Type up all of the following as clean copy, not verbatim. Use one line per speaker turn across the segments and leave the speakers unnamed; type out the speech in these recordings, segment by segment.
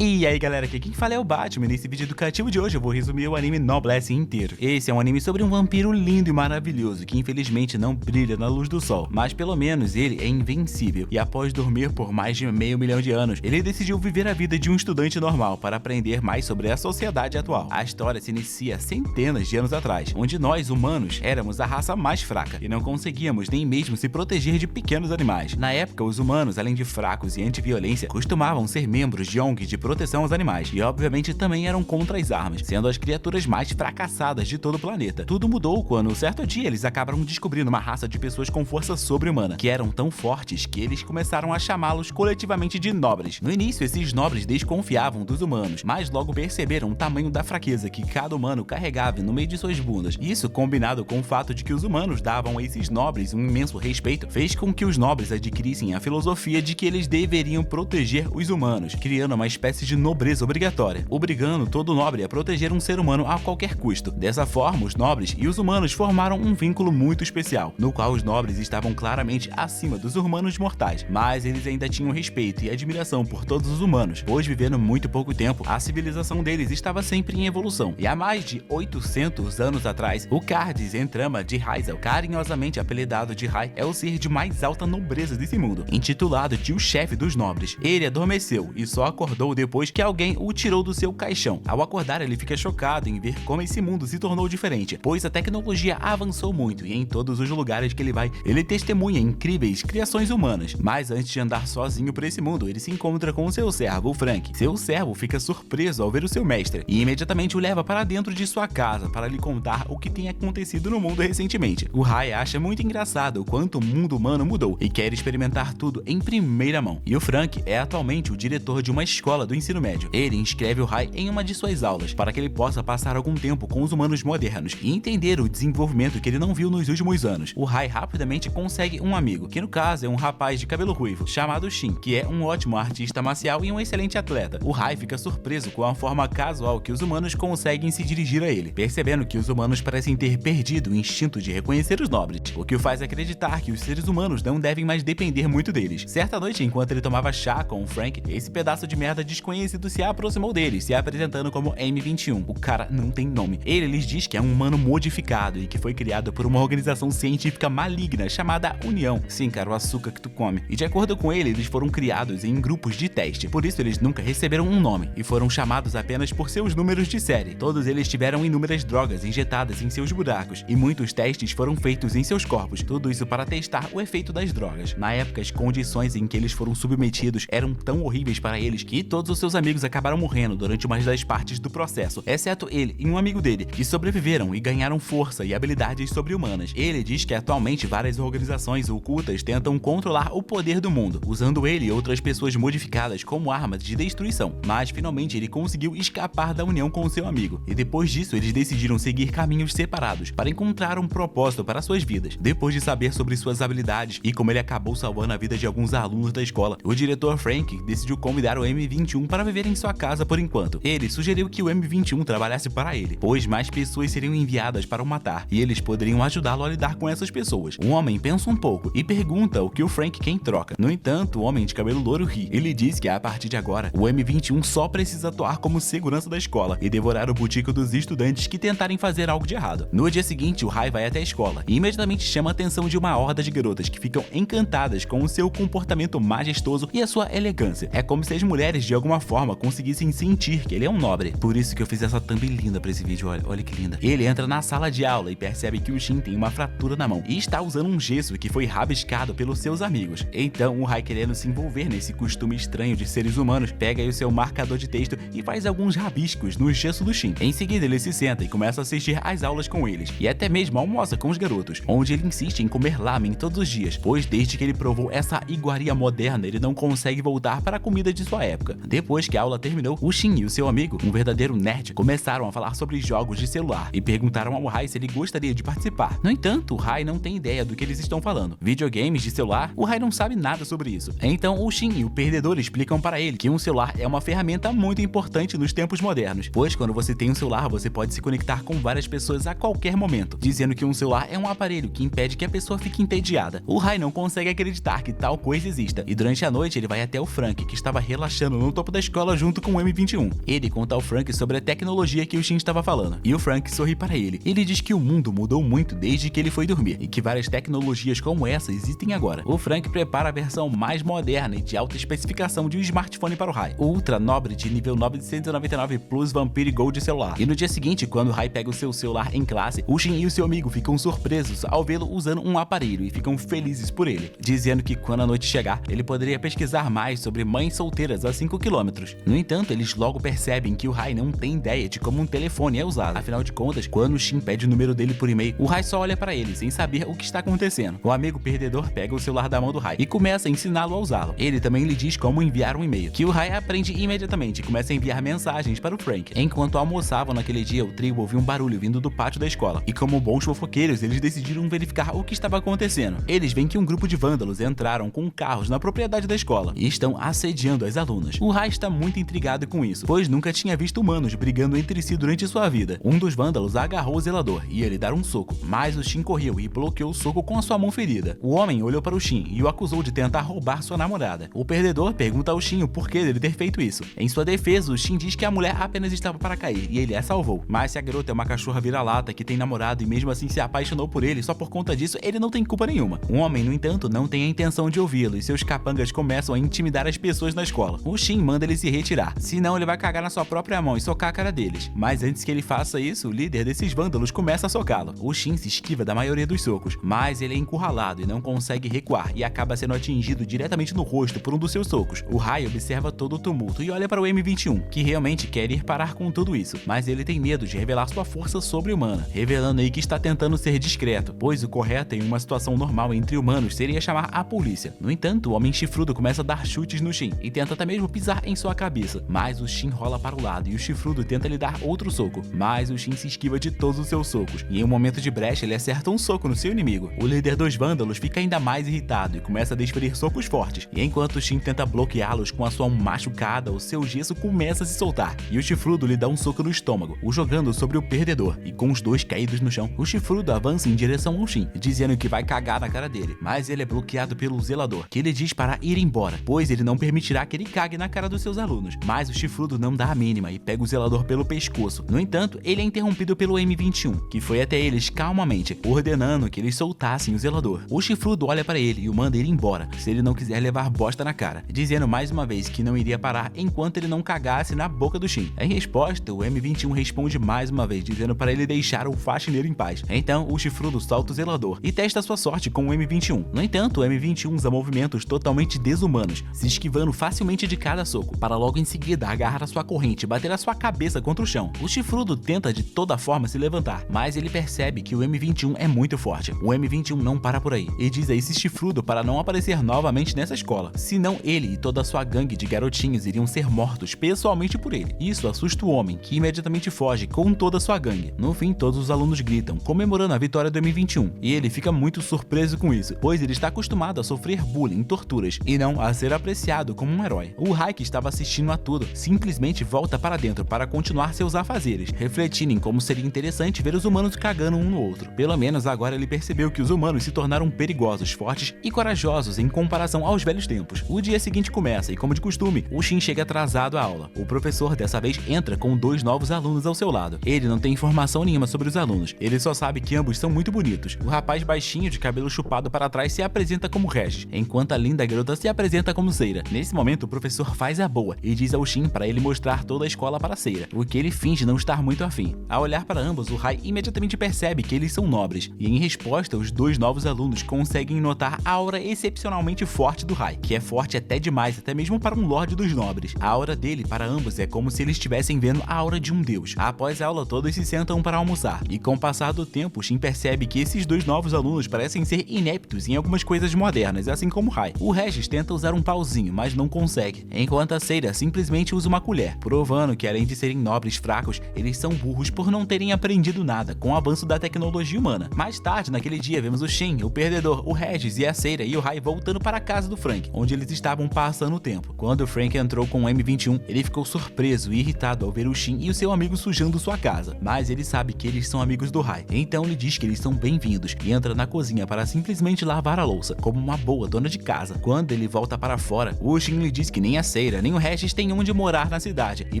E aí galera, aqui quem fala é o Batman. Nesse vídeo educativo de hoje eu vou resumir o anime Noblesse inteiro. Esse é um anime sobre um vampiro lindo e maravilhoso que infelizmente não brilha na luz do sol, mas pelo menos ele é invencível, e após dormir por mais de meio milhão de anos, ele decidiu viver a vida de um estudante normal para aprender mais sobre a sociedade atual. A história se inicia centenas de anos atrás, onde nós, humanos, éramos a raça mais fraca e não conseguíamos nem mesmo se proteger de pequenos animais. Na época, os humanos, além de fracos e anti-violência, costumavam ser membros de ONGs de proteção aos animais, e obviamente também eram contra as armas, sendo as criaturas mais fracassadas de todo o planeta. Tudo mudou quando, certo dia, eles acabaram descobrindo uma raça de pessoas com força sobre-humana, que eram tão fortes que eles começaram a chamá-los coletivamente de nobres. No início, esses nobres desconfiavam dos humanos, mas logo perceberam o tamanho da fraqueza que cada humano carregava no meio de suas bundas. Isso, combinado com o fato de que os humanos davam a esses nobres um imenso respeito, fez com que os nobres adquirissem a filosofia de que eles deveriam proteger os humanos, criando uma espécie de nobreza obrigatória, obrigando todo nobre a proteger um ser humano a qualquer custo. Dessa forma, os nobres e os humanos formaram um vínculo muito especial, no qual os nobres estavam claramente acima dos humanos mortais, mas eles ainda tinham respeito e admiração por todos os humanos, pois vivendo muito pouco tempo, a civilização deles estava sempre em evolução. E há mais de 800 anos atrás, o Cardis Entrama de Hyzel, carinhosamente apelidado de High, é o ser de mais alta nobreza desse mundo, intitulado de o chefe dos nobres. Ele adormeceu e só acordou depois que alguém o tirou do seu caixão. Ao acordar, ele fica chocado em ver como esse mundo se tornou diferente, pois a tecnologia avançou muito e em todos os lugares que ele vai, ele testemunha incríveis criações humanas. Mas antes de andar sozinho por esse mundo, ele se encontra com seu servo, o Frank. Seu servo fica surpreso ao ver o seu mestre e imediatamente o leva para dentro de sua casa para lhe contar o que tem acontecido no mundo recentemente. O Rai acha muito engraçado o quanto o mundo humano mudou e quer experimentar tudo em primeira mão. E o Frank é atualmente o diretor de uma escola do ensino médio. Ele inscreve o Rai em uma de suas aulas para que ele possa passar algum tempo com os humanos modernos e entender o desenvolvimento que ele não viu nos últimos anos. O Rai rapidamente consegue um amigo, que no caso é um rapaz de cabelo ruivo, chamado Shin, que é um ótimo artista marcial e um excelente atleta. O Rai fica surpreso com a forma casual que os humanos conseguem se dirigir a ele, percebendo que os humanos parecem ter perdido o instinto de reconhecer os nobres, o que o faz acreditar que os seres humanos não devem mais depender muito deles. Certa noite, enquanto ele tomava chá com o Frank, esse pedaço de merda desconhecido se aproximou deles, se apresentando como M21. O cara não tem nome. Ele lhes diz que é um humano modificado e que foi criado por uma organização científica maligna chamada União. Sim, cara, o açúcar que tu come. E de acordo com ele, eles foram criados em grupos de teste, por isso eles nunca receberam um nome e foram chamados apenas por seus números de série. Todos eles tiveram inúmeras drogas injetadas em seus buracos e muitos testes foram feitos em seus corpos, tudo isso para testar o efeito das drogas. Na época, as condições em que eles foram submetidos eram tão horríveis para eles que todos os seus amigos acabaram morrendo durante uma das partes do processo, exceto ele e um amigo dele, que sobreviveram e ganharam força e habilidades sobre-humanas. Ele diz que atualmente várias organizações ocultas tentam controlar o poder do mundo, usando ele e outras pessoas modificadas como armas de destruição, mas finalmente ele conseguiu escapar da união com seu amigo, e depois disso eles decidiram seguir caminhos separados para encontrar um propósito para suas vidas. Depois de saber sobre suas habilidades e como ele acabou salvando a vida de alguns alunos da escola, o diretor Frank decidiu convidar o M21 para viver em sua casa por enquanto. Ele sugeriu que o M21 trabalhasse para ele, pois mais pessoas seriam enviadas para o matar e eles poderiam ajudá-lo a lidar com essas pessoas. O homem pensa um pouco e pergunta o que o Frank quer em troca. No entanto, o homem de cabelo louro ri. Ele diz que a partir de agora, o M21 só precisa atuar como segurança da escola e devorar o butico dos estudantes que tentarem fazer algo de errado. No dia seguinte, o Rai vai até a escola e imediatamente chama a atenção de uma horda de garotas que ficam encantadas com o seu comportamento majestoso e a sua elegância. É como se as mulheres de alguma forma conseguissem sentir que ele é um nobre. Por isso que eu fiz essa thumb linda pra esse vídeo, olha que linda. Ele entra na sala de aula e percebe que o Shin tem uma fratura na mão e está usando um gesso que foi rabiscado pelos seus amigos. Então o Rai, querendo se envolver nesse costume estranho de seres humanos, pega aí o seu marcador de texto e faz alguns rabiscos no gesso do Shin. Em seguida ele se senta e começa a assistir às aulas com eles e até mesmo almoça com os garotos, onde ele insiste em comer lamen todos os dias, pois desde que ele provou essa iguaria moderna ele não consegue voltar para a comida de sua época. Depois que a aula terminou, o Shin e o seu amigo, um verdadeiro nerd, começaram a falar sobre jogos de celular e perguntaram ao Rai se ele gostaria de participar. No entanto, o Rai não tem ideia do que eles estão falando. Videogames de celular? O Rai não sabe nada sobre isso. Então o Shin e o perdedor explicam para ele que um celular é uma ferramenta muito importante nos tempos modernos, pois quando você tem um celular você pode se conectar com várias pessoas a qualquer momento, dizendo que um celular é um aparelho que impede que a pessoa fique entediada. O Rai não consegue acreditar que tal coisa exista e durante a noite ele vai até o Frank, que estava relaxando no topo topo da escola junto com o M21. Ele conta ao Frank sobre a tecnologia que o Shin estava falando, e o Frank sorri para ele. Ele diz que o mundo mudou muito desde que ele foi dormir, e que várias tecnologias como essa existem agora. O Frank prepara a versão mais moderna e de alta especificação de um smartphone para o Rai, o Ultra Nobre de nível 999 Plus Vampire Gold celular. E no dia seguinte, quando o Rai pega o seu celular em classe, o Shin e o seu amigo ficam surpresos ao vê-lo usando um aparelho e ficam felizes por ele, dizendo que quando a noite chegar, ele poderia pesquisar mais sobre mães solteiras a 5 km. No entanto, eles logo percebem que o Rai não tem ideia de como um telefone é usado. Afinal de contas, quando o Shin pede o número dele por e-mail, o Rai só olha para ele sem saber o que está acontecendo. O amigo perdedor pega o celular da mão do Rai e começa a ensiná-lo a usá-lo. Ele também lhe diz como enviar um e-mail, que o Rai aprende imediatamente e começa a enviar mensagens para o Frank. Enquanto almoçavam naquele dia, o trio ouviu um barulho vindo do pátio da escola, e como bons fofoqueiros, eles decidiram verificar o que estava acontecendo. Eles veem que um grupo de vândalos entraram com carros na propriedade da escola e estão assediando as alunas. O Rai está muito intrigado com isso, pois nunca tinha visto humanos brigando entre si durante sua vida. Um dos vândalos agarrou o zelador e ia lhe dar um soco, mas o Shin correu e bloqueou o soco com a sua mão ferida. O homem olhou para o Shin e o acusou de tentar roubar sua namorada. O perdedor pergunta ao Shin o porquê dele ter feito isso. Em sua defesa, o Shin diz que a mulher apenas estava para cair e ele a salvou. Mas se a garota é uma cachorra vira-lata que tem namorado e mesmo assim se apaixonou por ele, só por conta disso ele não tem culpa nenhuma. O homem, no entanto, não tem a intenção de ouvi-lo e seus capangas começam a intimidar as pessoas na escola. O Shin manda ele se retirar, senão ele vai cagar na sua própria mão e socar a cara deles. Mas antes que ele faça isso, o líder desses vândalos começa a socá-lo. O Shin se esquiva da maioria dos socos, mas ele é encurralado e não consegue recuar e acaba sendo atingido diretamente no rosto por um dos seus socos. O Rai observa todo o tumulto e olha para o M21, que realmente quer ir parar com tudo isso, mas ele tem medo de revelar sua força sobre-humana, revelando aí que está tentando ser discreto, pois o correto em uma situação normal entre humanos seria chamar a polícia. No entanto, o homem chifrudo começa a dar chutes no Shin e tenta até mesmo pisar em sua cabeça, mas o Shin rola para o lado e o chifrudo tenta lhe dar outro soco, mas o Shin se esquiva de todos os seus socos e em um momento de brecha ele acerta um soco no seu inimigo. O líder dos vândalos fica ainda mais irritado e começa a desferir socos fortes, e enquanto o Shin tenta bloqueá-los com a sua mão machucada, o seu gesso começa a se soltar e o chifrudo lhe dá um soco no estômago, o jogando sobre o perdedor, e com os dois caídos no chão, o chifrudo avança em direção ao Shin, dizendo que vai cagar na cara dele, mas ele é bloqueado pelo zelador, que ele diz para ir embora, pois ele não permitirá que ele cague na cara dos seus alunos. Mas o chifrudo não dá a mínima e pega o zelador pelo pescoço. No entanto, ele é interrompido pelo M21, que foi até eles calmamente, ordenando que eles soltassem o zelador. O chifrudo olha para ele e o manda ir embora, se ele não quiser levar bosta na cara, dizendo mais uma vez que não iria parar enquanto ele não cagasse na boca do Shin. Em resposta, o M21 responde mais uma vez, dizendo para ele deixar o faxineiro em paz. Então, o chifrudo solta o zelador e testa sua sorte com o M21. No entanto, o M21 usa movimentos totalmente desumanos, se esquivando facilmente de cada soco, para logo em seguida agarrar a sua corrente e bater a sua cabeça contra o chão. O chifrudo tenta de toda forma se levantar, mas ele percebe que o M21 é muito forte. O M21 não para por aí e diz a esse chifrudo para não aparecer novamente nessa escola, senão ele e toda a sua gangue de garotinhos iriam ser mortos pessoalmente por ele. Isso assusta o homem, que imediatamente foge com toda a sua gangue. No fim, todos os alunos gritam, comemorando a vitória do M21, e ele fica muito surpreso com isso, pois ele está acostumado a sofrer bullying, torturas, e não a ser apreciado como um herói. O Rai, que estava assistindo a tudo, simplesmente volta para dentro para continuar seus afazeres, refletindo em como seria interessante ver os humanos cagando um no outro. Pelo menos agora ele percebeu que os humanos se tornaram perigosos, fortes e corajosos em comparação aos velhos tempos. O dia seguinte começa e, como de costume, o Shin chega atrasado à aula. O professor dessa vez entra com 2 novos alunos ao seu lado. Ele não tem informação nenhuma sobre os alunos, ele só sabe que ambos são muito bonitos. O rapaz baixinho de cabelo chupado para trás se apresenta como Regis, enquanto a linda garota se apresenta como Seira. Nesse momento, o professor faz a boa e diz ao Shin para ele mostrar toda a escola para Seira, o que ele finge não estar muito afim. Ao olhar para ambos, o Rai imediatamente percebe que eles são nobres, e em resposta, os 2 novos alunos conseguem notar a aura excepcionalmente forte do Rai, que é forte até demais, até mesmo para um Lorde dos Nobres. A aura dele para ambos é como se eles estivessem vendo a aura de um deus. Após a aula, todos se sentam para almoçar, e com o passar do tempo, Shin percebe que esses 2 novos alunos parecem ser ineptos em algumas coisas modernas, assim como Rai. O Regis tenta usar um pauzinho, mas não consegue, enquanto a Seira simplesmente usa uma colher, provando que além de serem nobres fracos, eles são burros por não terem aprendido nada com o avanço da tecnologia humana. Mais tarde, naquele dia, vemos o Shin, o perdedor, o Regis e a Seira e o Rai voltando para a casa do Frank, onde eles estavam passando o tempo. Quando o Frank entrou com o M21, ele ficou surpreso e irritado ao ver o Shin e o seu amigo sujando sua casa, mas ele sabe que eles são amigos do Rai, então ele diz que eles são bem-vindos e entra na cozinha para simplesmente lavar a louça, como uma boa dona de casa. Quando ele volta para fora, o Shin lhe diz que nem a Seira Seira nem o Regis têm onde morar na cidade e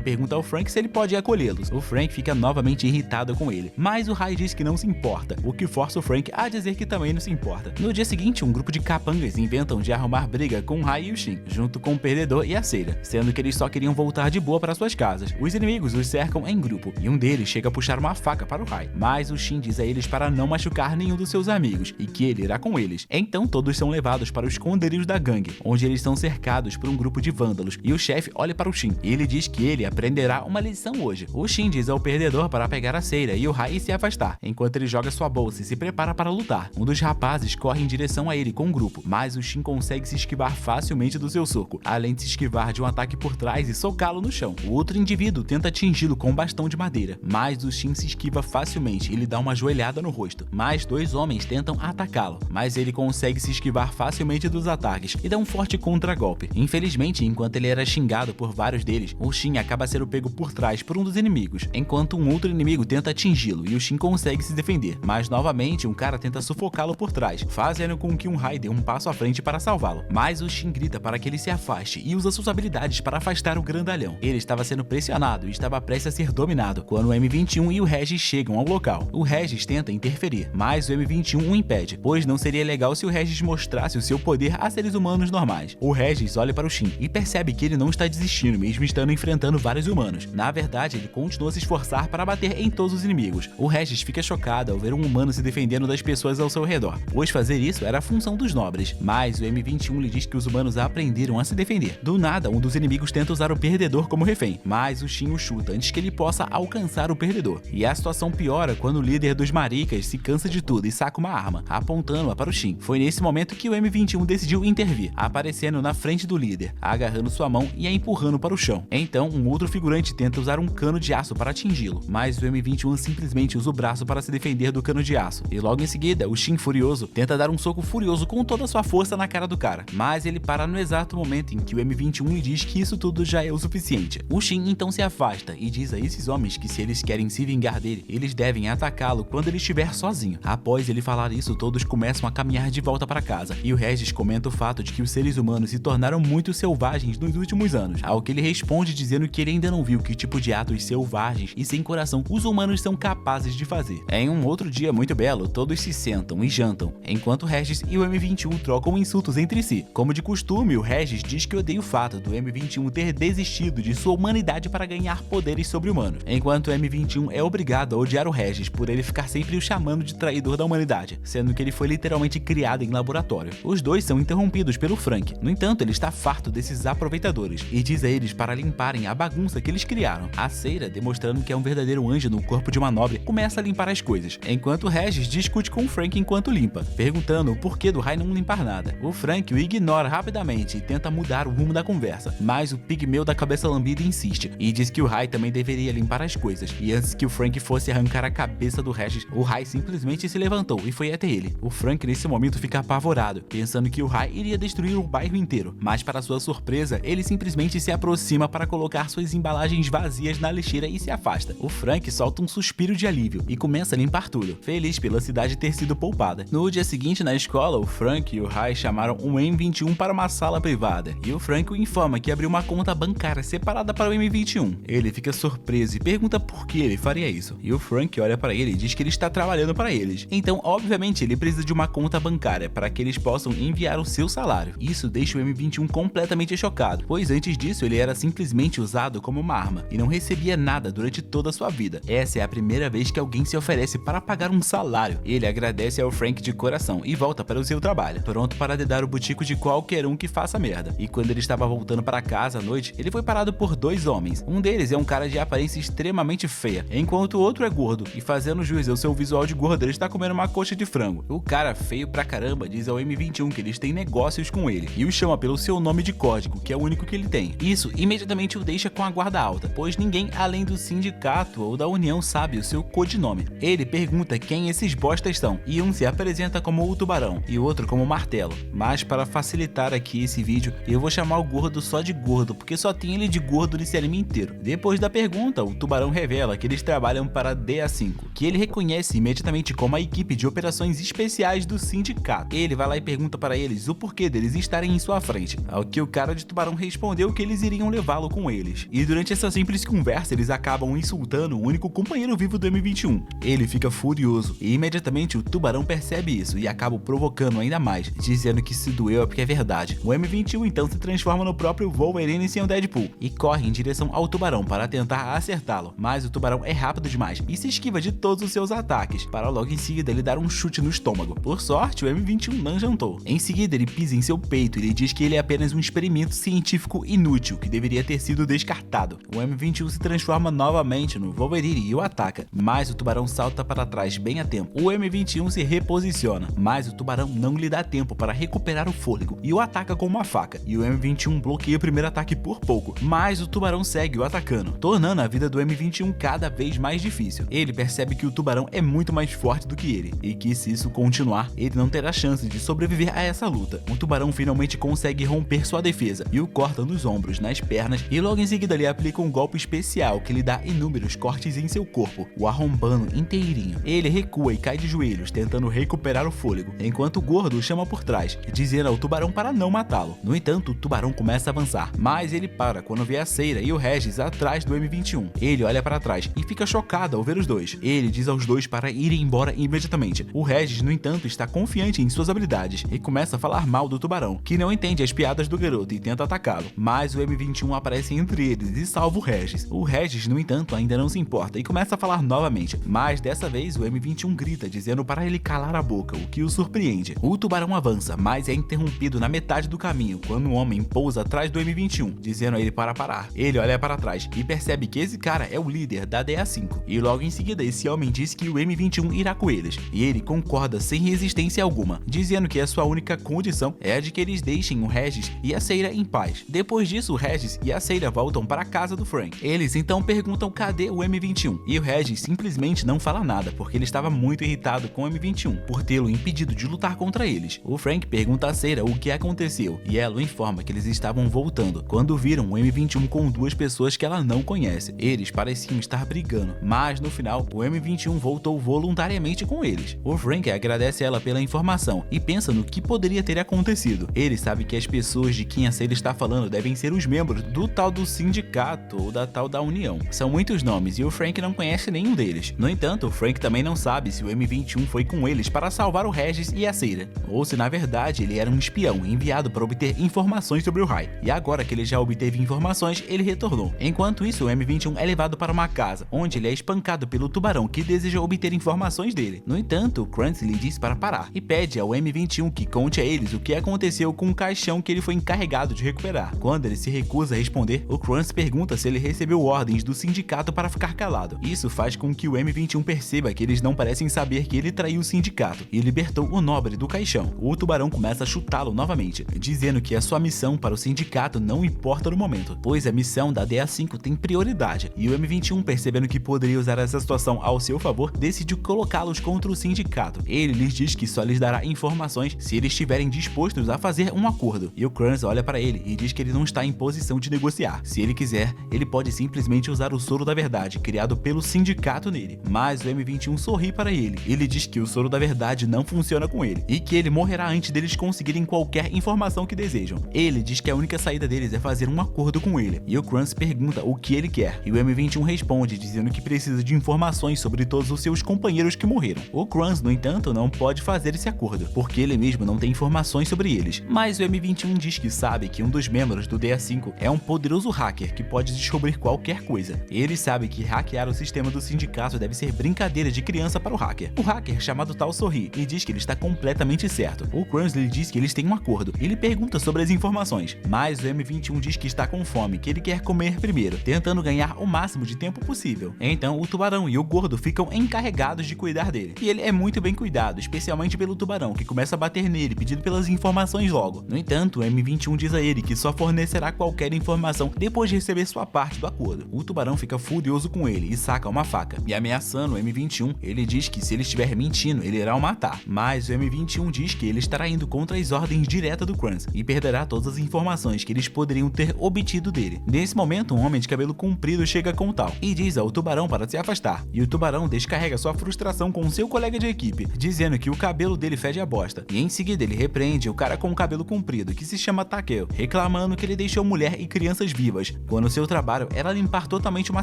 pergunta ao Frank se ele pode acolhê-los. O Frank fica novamente irritado com ele, mas o Rai diz que não se importa, o que força o Frank a dizer que também não se importa. No dia seguinte, um grupo de capangas inventam de arrumar briga com o Rai e o Shin, junto com o perdedor e a Seira, sendo que eles só queriam voltar de boa para suas casas. Os inimigos os cercam em grupo e um deles chega a puxar uma faca para o Rai, mas o Shin diz a eles para não machucar nenhum dos seus amigos e que ele irá com eles. Então todos são levados para o esconderijo da gangue, onde eles são cercados por um grupo de vândalos e o chefe olha para o Shin e ele diz que ele aprenderá uma lição hoje. O Shin diz ao perdedor para pegar a Seira e o Rai se afastar, enquanto ele joga sua bolsa e se prepara para lutar. Um dos rapazes corre em direção a ele com o grupo, mas o Shin consegue se esquivar facilmente do seu soco, além de se esquivar de um ataque por trás e socá-lo no chão. O outro indivíduo tenta atingi-lo com um bastão de madeira, mas o Shin se esquiva facilmente e lhe dá uma joelhada no rosto. Mais dois homens tentam atacá-lo, mas ele consegue se esquivar facilmente dos ataques e dá um forte contragolpe. Infelizmente, enquanto ele era xingado por vários deles, o Shin acaba sendo pego por trás por um dos inimigos, enquanto um outro inimigo tenta atingi-lo e o Shin consegue se defender, mas novamente um cara tenta sufocá-lo por trás, fazendo com que um Rai dê um passo à frente para salvá-lo. Mas o Shin grita para que ele se afaste e usa suas habilidades para afastar o grandalhão. Ele estava sendo pressionado e estava prestes a ser dominado quando o M21 e o Regis chegam ao local. O Regis tenta interferir, mas o M21 o impede, pois não seria legal se o Regis mostrasse o seu poder a seres humanos normais. O Regis olha para o Shin e percebe que ele não está desistindo mesmo estando enfrentando vários humanos. Na verdade, ele continua a se esforçar para bater em todos os inimigos. O Regis fica chocado ao ver um humano se defendendo das pessoas ao seu redor, pois fazer isso era a função dos nobres, mas o M21 lhe diz que os humanos aprenderam a se defender. Do nada, um dos inimigos tenta usar o perdedor como refém, mas o Shin o chuta antes que ele possa alcançar o perdedor. E a situação piora quando o líder dos maricas se cansa de tudo e saca uma arma, apontando-a para o Shin. Foi nesse momento que o M21 decidiu intervir, aparecendo na frente do líder, agarrando sua mão e a empurrando para o chão. Então, um outro figurante tenta usar um cano de aço para atingi-lo, mas o M21 simplesmente usa o braço para se defender do cano de aço. E logo em seguida, o Shin furioso tenta dar um soco furioso com toda a sua força na cara do cara, mas ele para no exato momento em que o M21 lhe diz que isso tudo já é o suficiente. O Shin então se afasta e diz a esses homens que se eles querem se vingar dele, eles devem atacá-lo quando ele estiver sozinho. Após ele falar isso, todos começam a caminhar de volta para casa, e o Regis comenta o fato de que os seres humanos se tornaram muito selvagens nos últimos anos, ao que ele responde dizendo que ele ainda não viu que tipo de atos selvagens e sem coração os humanos são capazes de fazer. Em um outro dia muito belo, todos se sentam e jantam, enquanto o Regis e o M21 trocam insultos entre si. Como de costume, o Regis diz que odeia o fato do M21 ter desistido de sua humanidade para ganhar poderes sobre-humanos, enquanto o M21 é obrigado a odiar o Regis por ele ficar sempre o chamando de traidor da humanidade, sendo que ele foi literalmente criado em laboratório. Os dois são interrompidos pelo Frank, no entanto ele está farto desses aproveitadores e diz a eles para limparem a bagunça que eles criaram. A Seira, demonstrando que é um verdadeiro anjo no corpo de uma nobre, começa a limpar as coisas, enquanto o Regis discute com o Frank enquanto limpa, perguntando o porquê do Rai não limpar nada. O Frank o ignora rapidamente e tenta mudar o rumo da conversa, mas o pigmeu da cabeça lambida insiste e diz que o Rai também deveria limpar as coisas, e antes que o Frank fosse arrancar a cabeça do Regis, o Rai simplesmente se levantou e foi até ele. O Frank nesse momento fica apavorado, pensando que o Rai iria destruir o bairro inteiro, mas para sua surpresa, ele simplesmente se aproxima para colocar suas embalagens vazias na lixeira e se afasta. O Frank solta um suspiro de alívio e começa a limpar tudo, feliz pela cidade ter sido poupada. No dia seguinte na escola, o Frank e o Rai chamaram um M21 para uma sala privada, e o Frank o informa que abriu uma conta bancária separada para o M21. Ele fica surpreso e pergunta por que ele faria isso, e o Frank olha para ele e diz que ele está trabalhando para eles. Então, obviamente, ele precisa de uma conta bancária para que eles possam enviar o seu salário. Isso deixa o M21 completamente chocado, pois antes disso ele era simplesmente usado como uma arma e não recebia nada durante toda a sua vida. Essa é a primeira vez que alguém se oferece para pagar um salário. Ele agradece ao Frank de coração e volta para o seu trabalho, pronto para dedar o butico de qualquer um que faça merda. E quando ele estava voltando para casa à noite, ele foi parado por dois homens. Um deles é um cara de aparência extremamente feia, enquanto o outro é gordo, e fazendo jus ao seu visual de gordo, ele está comendo uma coxa de frango. O cara feio pra caramba diz ao M21 que eles têm negócios com ele e o chama pelo seu nome de código, que é o único que ele tem. Isso imediatamente o deixa com a guarda alta, pois ninguém além do sindicato ou da união sabe o seu codinome. Ele pergunta quem esses bostas são, e um se apresenta como o Tubarão e o outro como o Martelo. Mas para facilitar aqui esse vídeo, eu vou chamar o gordo só de gordo, porque só tem ele de gordo nesse anime inteiro. Depois da pergunta, o Tubarão revela que eles trabalham para a DA5, que ele reconhece imediatamente como a equipe de operações especiais do sindicato. Ele vai lá e pergunta para eles o porquê deles estarem em sua frente, ao que o cara de Tubarão respondeu que eles iriam levá-lo com eles. E durante essa simples conversa, eles acabam insultando o único companheiro vivo do M21. Ele fica furioso e imediatamente o tubarão percebe isso e acaba provocando ainda mais, dizendo que se doeu é porque é verdade. O M21 então se transforma no próprio Wolverine sem o Deadpool e corre em direção ao tubarão para tentar acertá-lo, mas o tubarão é rápido demais e se esquiva de todos os seus ataques, para logo em seguida ele dar um chute no estômago. Por sorte, o M21 não jantou. Em seguida, ele pisa em seu peito e ele diz que ele é apenas um experimento científico inútil que deveria ter sido descartado. O M21 se transforma novamente no Wolverine e o ataca, mas o tubarão salta para trás bem a tempo. O M21 se reposiciona, mas o tubarão não lhe dá tempo para recuperar o fôlego e o ataca com uma faca. E o M21 bloqueia o primeiro ataque por pouco, mas o tubarão segue o atacando, tornando a vida do M21 cada vez mais difícil. Ele percebe que o tubarão é muito mais forte do que ele e que se isso continuar, ele não terá chance de sobreviver a essa luta. O tubarão finalmente consegue romper sua defesa e o corta nos ombros, nas pernas e logo em seguida lhe aplica um golpe especial que lhe dá inúmeros cortes em seu corpo, o arrombando inteirinho. Ele recua e cai de joelhos, tentando recuperar o fôlego, enquanto o gordo o chama por trás, dizendo ao tubarão para não matá-lo. No entanto, o tubarão começa a avançar, mas ele para quando vê a Seira e o Regis atrás do M21. Ele olha para trás e fica chocado ao ver os dois. Ele diz aos dois para irem embora imediatamente. O Regis, no entanto, está confiante em suas habilidades e começa a falar mal do tubarão, que não entende as piadas do garoto e tenta atacá-lo, mas o M21 aparece entre eles e salva o Regis. O Regis, no entanto, ainda não se importa e começa a falar novamente, mas dessa vez o M21 grita dizendo para ele calar a boca, o que o surpreende. O tubarão avança, mas é interrompido na metade do caminho quando um homem pousa atrás do M21, dizendo a ele para parar. Ele olha para trás e percebe que esse cara é o líder da DA5, e logo em seguida esse homem diz que o M21 irá com eles, e ele concorda sem resistência alguma, dizendo que a sua única condição é a de que eles deixem o Regis e a Seira em paz. Depois disso, o Regis e a Seira voltam para a casa do Frank. Eles então perguntam cadê o M21, e o Regis simplesmente não fala nada, porque ele estava muito irritado com o M21, por tê-lo impedido de lutar contra eles. O Frank pergunta a Seira o que aconteceu, e ela o informa que eles estavam voltando, quando viram o M21 com duas pessoas que ela não conhece. Eles pareciam estar brigando, mas no final, o M21 voltou voluntariamente com eles. O Frank agradece ela pela informação e pensa no que poderia ter acontecido. Ele sabe que as pessoas de quem a Seira está falando devem ser os membros do tal do sindicato ou da tal da união. São muitos nomes e o Frank não conhece nenhum deles. No entanto, o Frank também não sabe se o M21 foi com eles para salvar o Regis e a Seira, ou se na verdade ele era um espião enviado para obter informações sobre o Rai. E agora que ele já obteve informações, ele retornou. Enquanto isso, o M21 é levado para uma casa, onde ele é espancado pelo tubarão que deseja obter informações dele. No entanto, o Krantz lhe diz para parar e pede ao M21 que conte a eles o que aconteceu com o caixão que ele foi encarregado de recuperar. Quando ele se recusa a responder, o Krantz pergunta se ele recebeu ordens do sindicato para ficar calado. Isso faz com que o M21 perceba que eles não parecem saber que ele traiu o sindicato e libertou o nobre do caixão. O tubarão começa a chutá-lo novamente, dizendo que a sua missão para o sindicato não importa no momento, pois a missão da DA5 tem prioridade, e o M21, percebendo que poderia usar essa situação ao seu favor, decidiu colocá-los contra o sindicato. Ele lhes diz que só lhes dará informações se eles estiverem dispostos a fazer um acordo, e o Krantz olha para ele e diz que ele não está em posição de negociar. Se ele quiser, ele pode simplesmente usar o soro da verdade criado pelo sindicato nele, mas o M21 sorri para ele. Ele diz que o soro da verdade não funciona com ele e que ele morrerá antes deles conseguirem qualquer informação que desejam. Ele diz que a única saída deles é fazer um acordo com ele, e o Krantz pergunta o que ele quer, e o M21 responde dizendo que precisa de informações sobre todos os seus companheiros que morreram. O Krantz, no entanto, não pode fazer esse acordo, porque ele mesmo não tem informações sobre eles, mas o M21 diz que sabe que um dos membros do DA5 é um poderoso hacker que pode descobrir qualquer coisa. Ele sabe que hackear o sistema do sindicato deve ser brincadeira de criança para o hacker. O hacker, chamado Tal, sorri e diz que ele está completamente certo. O Krantz lhe diz que eles têm um acordo. Ele pergunta sobre as informações, mas o M21 diz que está com fome, que ele quer comer primeiro, tentando ganhar o máximo de tempo possível. Então o tubarão e o gordo ficam encarregados de cuidar dele, e ele é muito bem cuidado, especialmente pelo tubarão, que começa a bater nele pedindo pelas informações logo. No entanto, o M21 diz a ele que só fornecerá qualquer informação depois de receber sua parte do acordo. O tubarão fica furioso com ele e saca uma faca, e ameaçando o M21, ele diz que se ele estiver mentindo, ele irá o matar, mas o M21 diz que ele estará indo contra as ordens diretas do Krantz e perderá todas as informações que eles poderiam ter obtido dele. Nesse momento, um homem de cabelo comprido chega com o Tal e diz ao tubarão para se afastar, e o tubarão descarrega sua frustração com seu colega de equipe, dizendo que o cabelo dele fede a bosta, e em seguida ele repreende o cara com o cabelo comprido, que se chama Takeo, reclamando reclamando que ele deixou mulher e crianças vivas, quando seu trabalho era limpar totalmente uma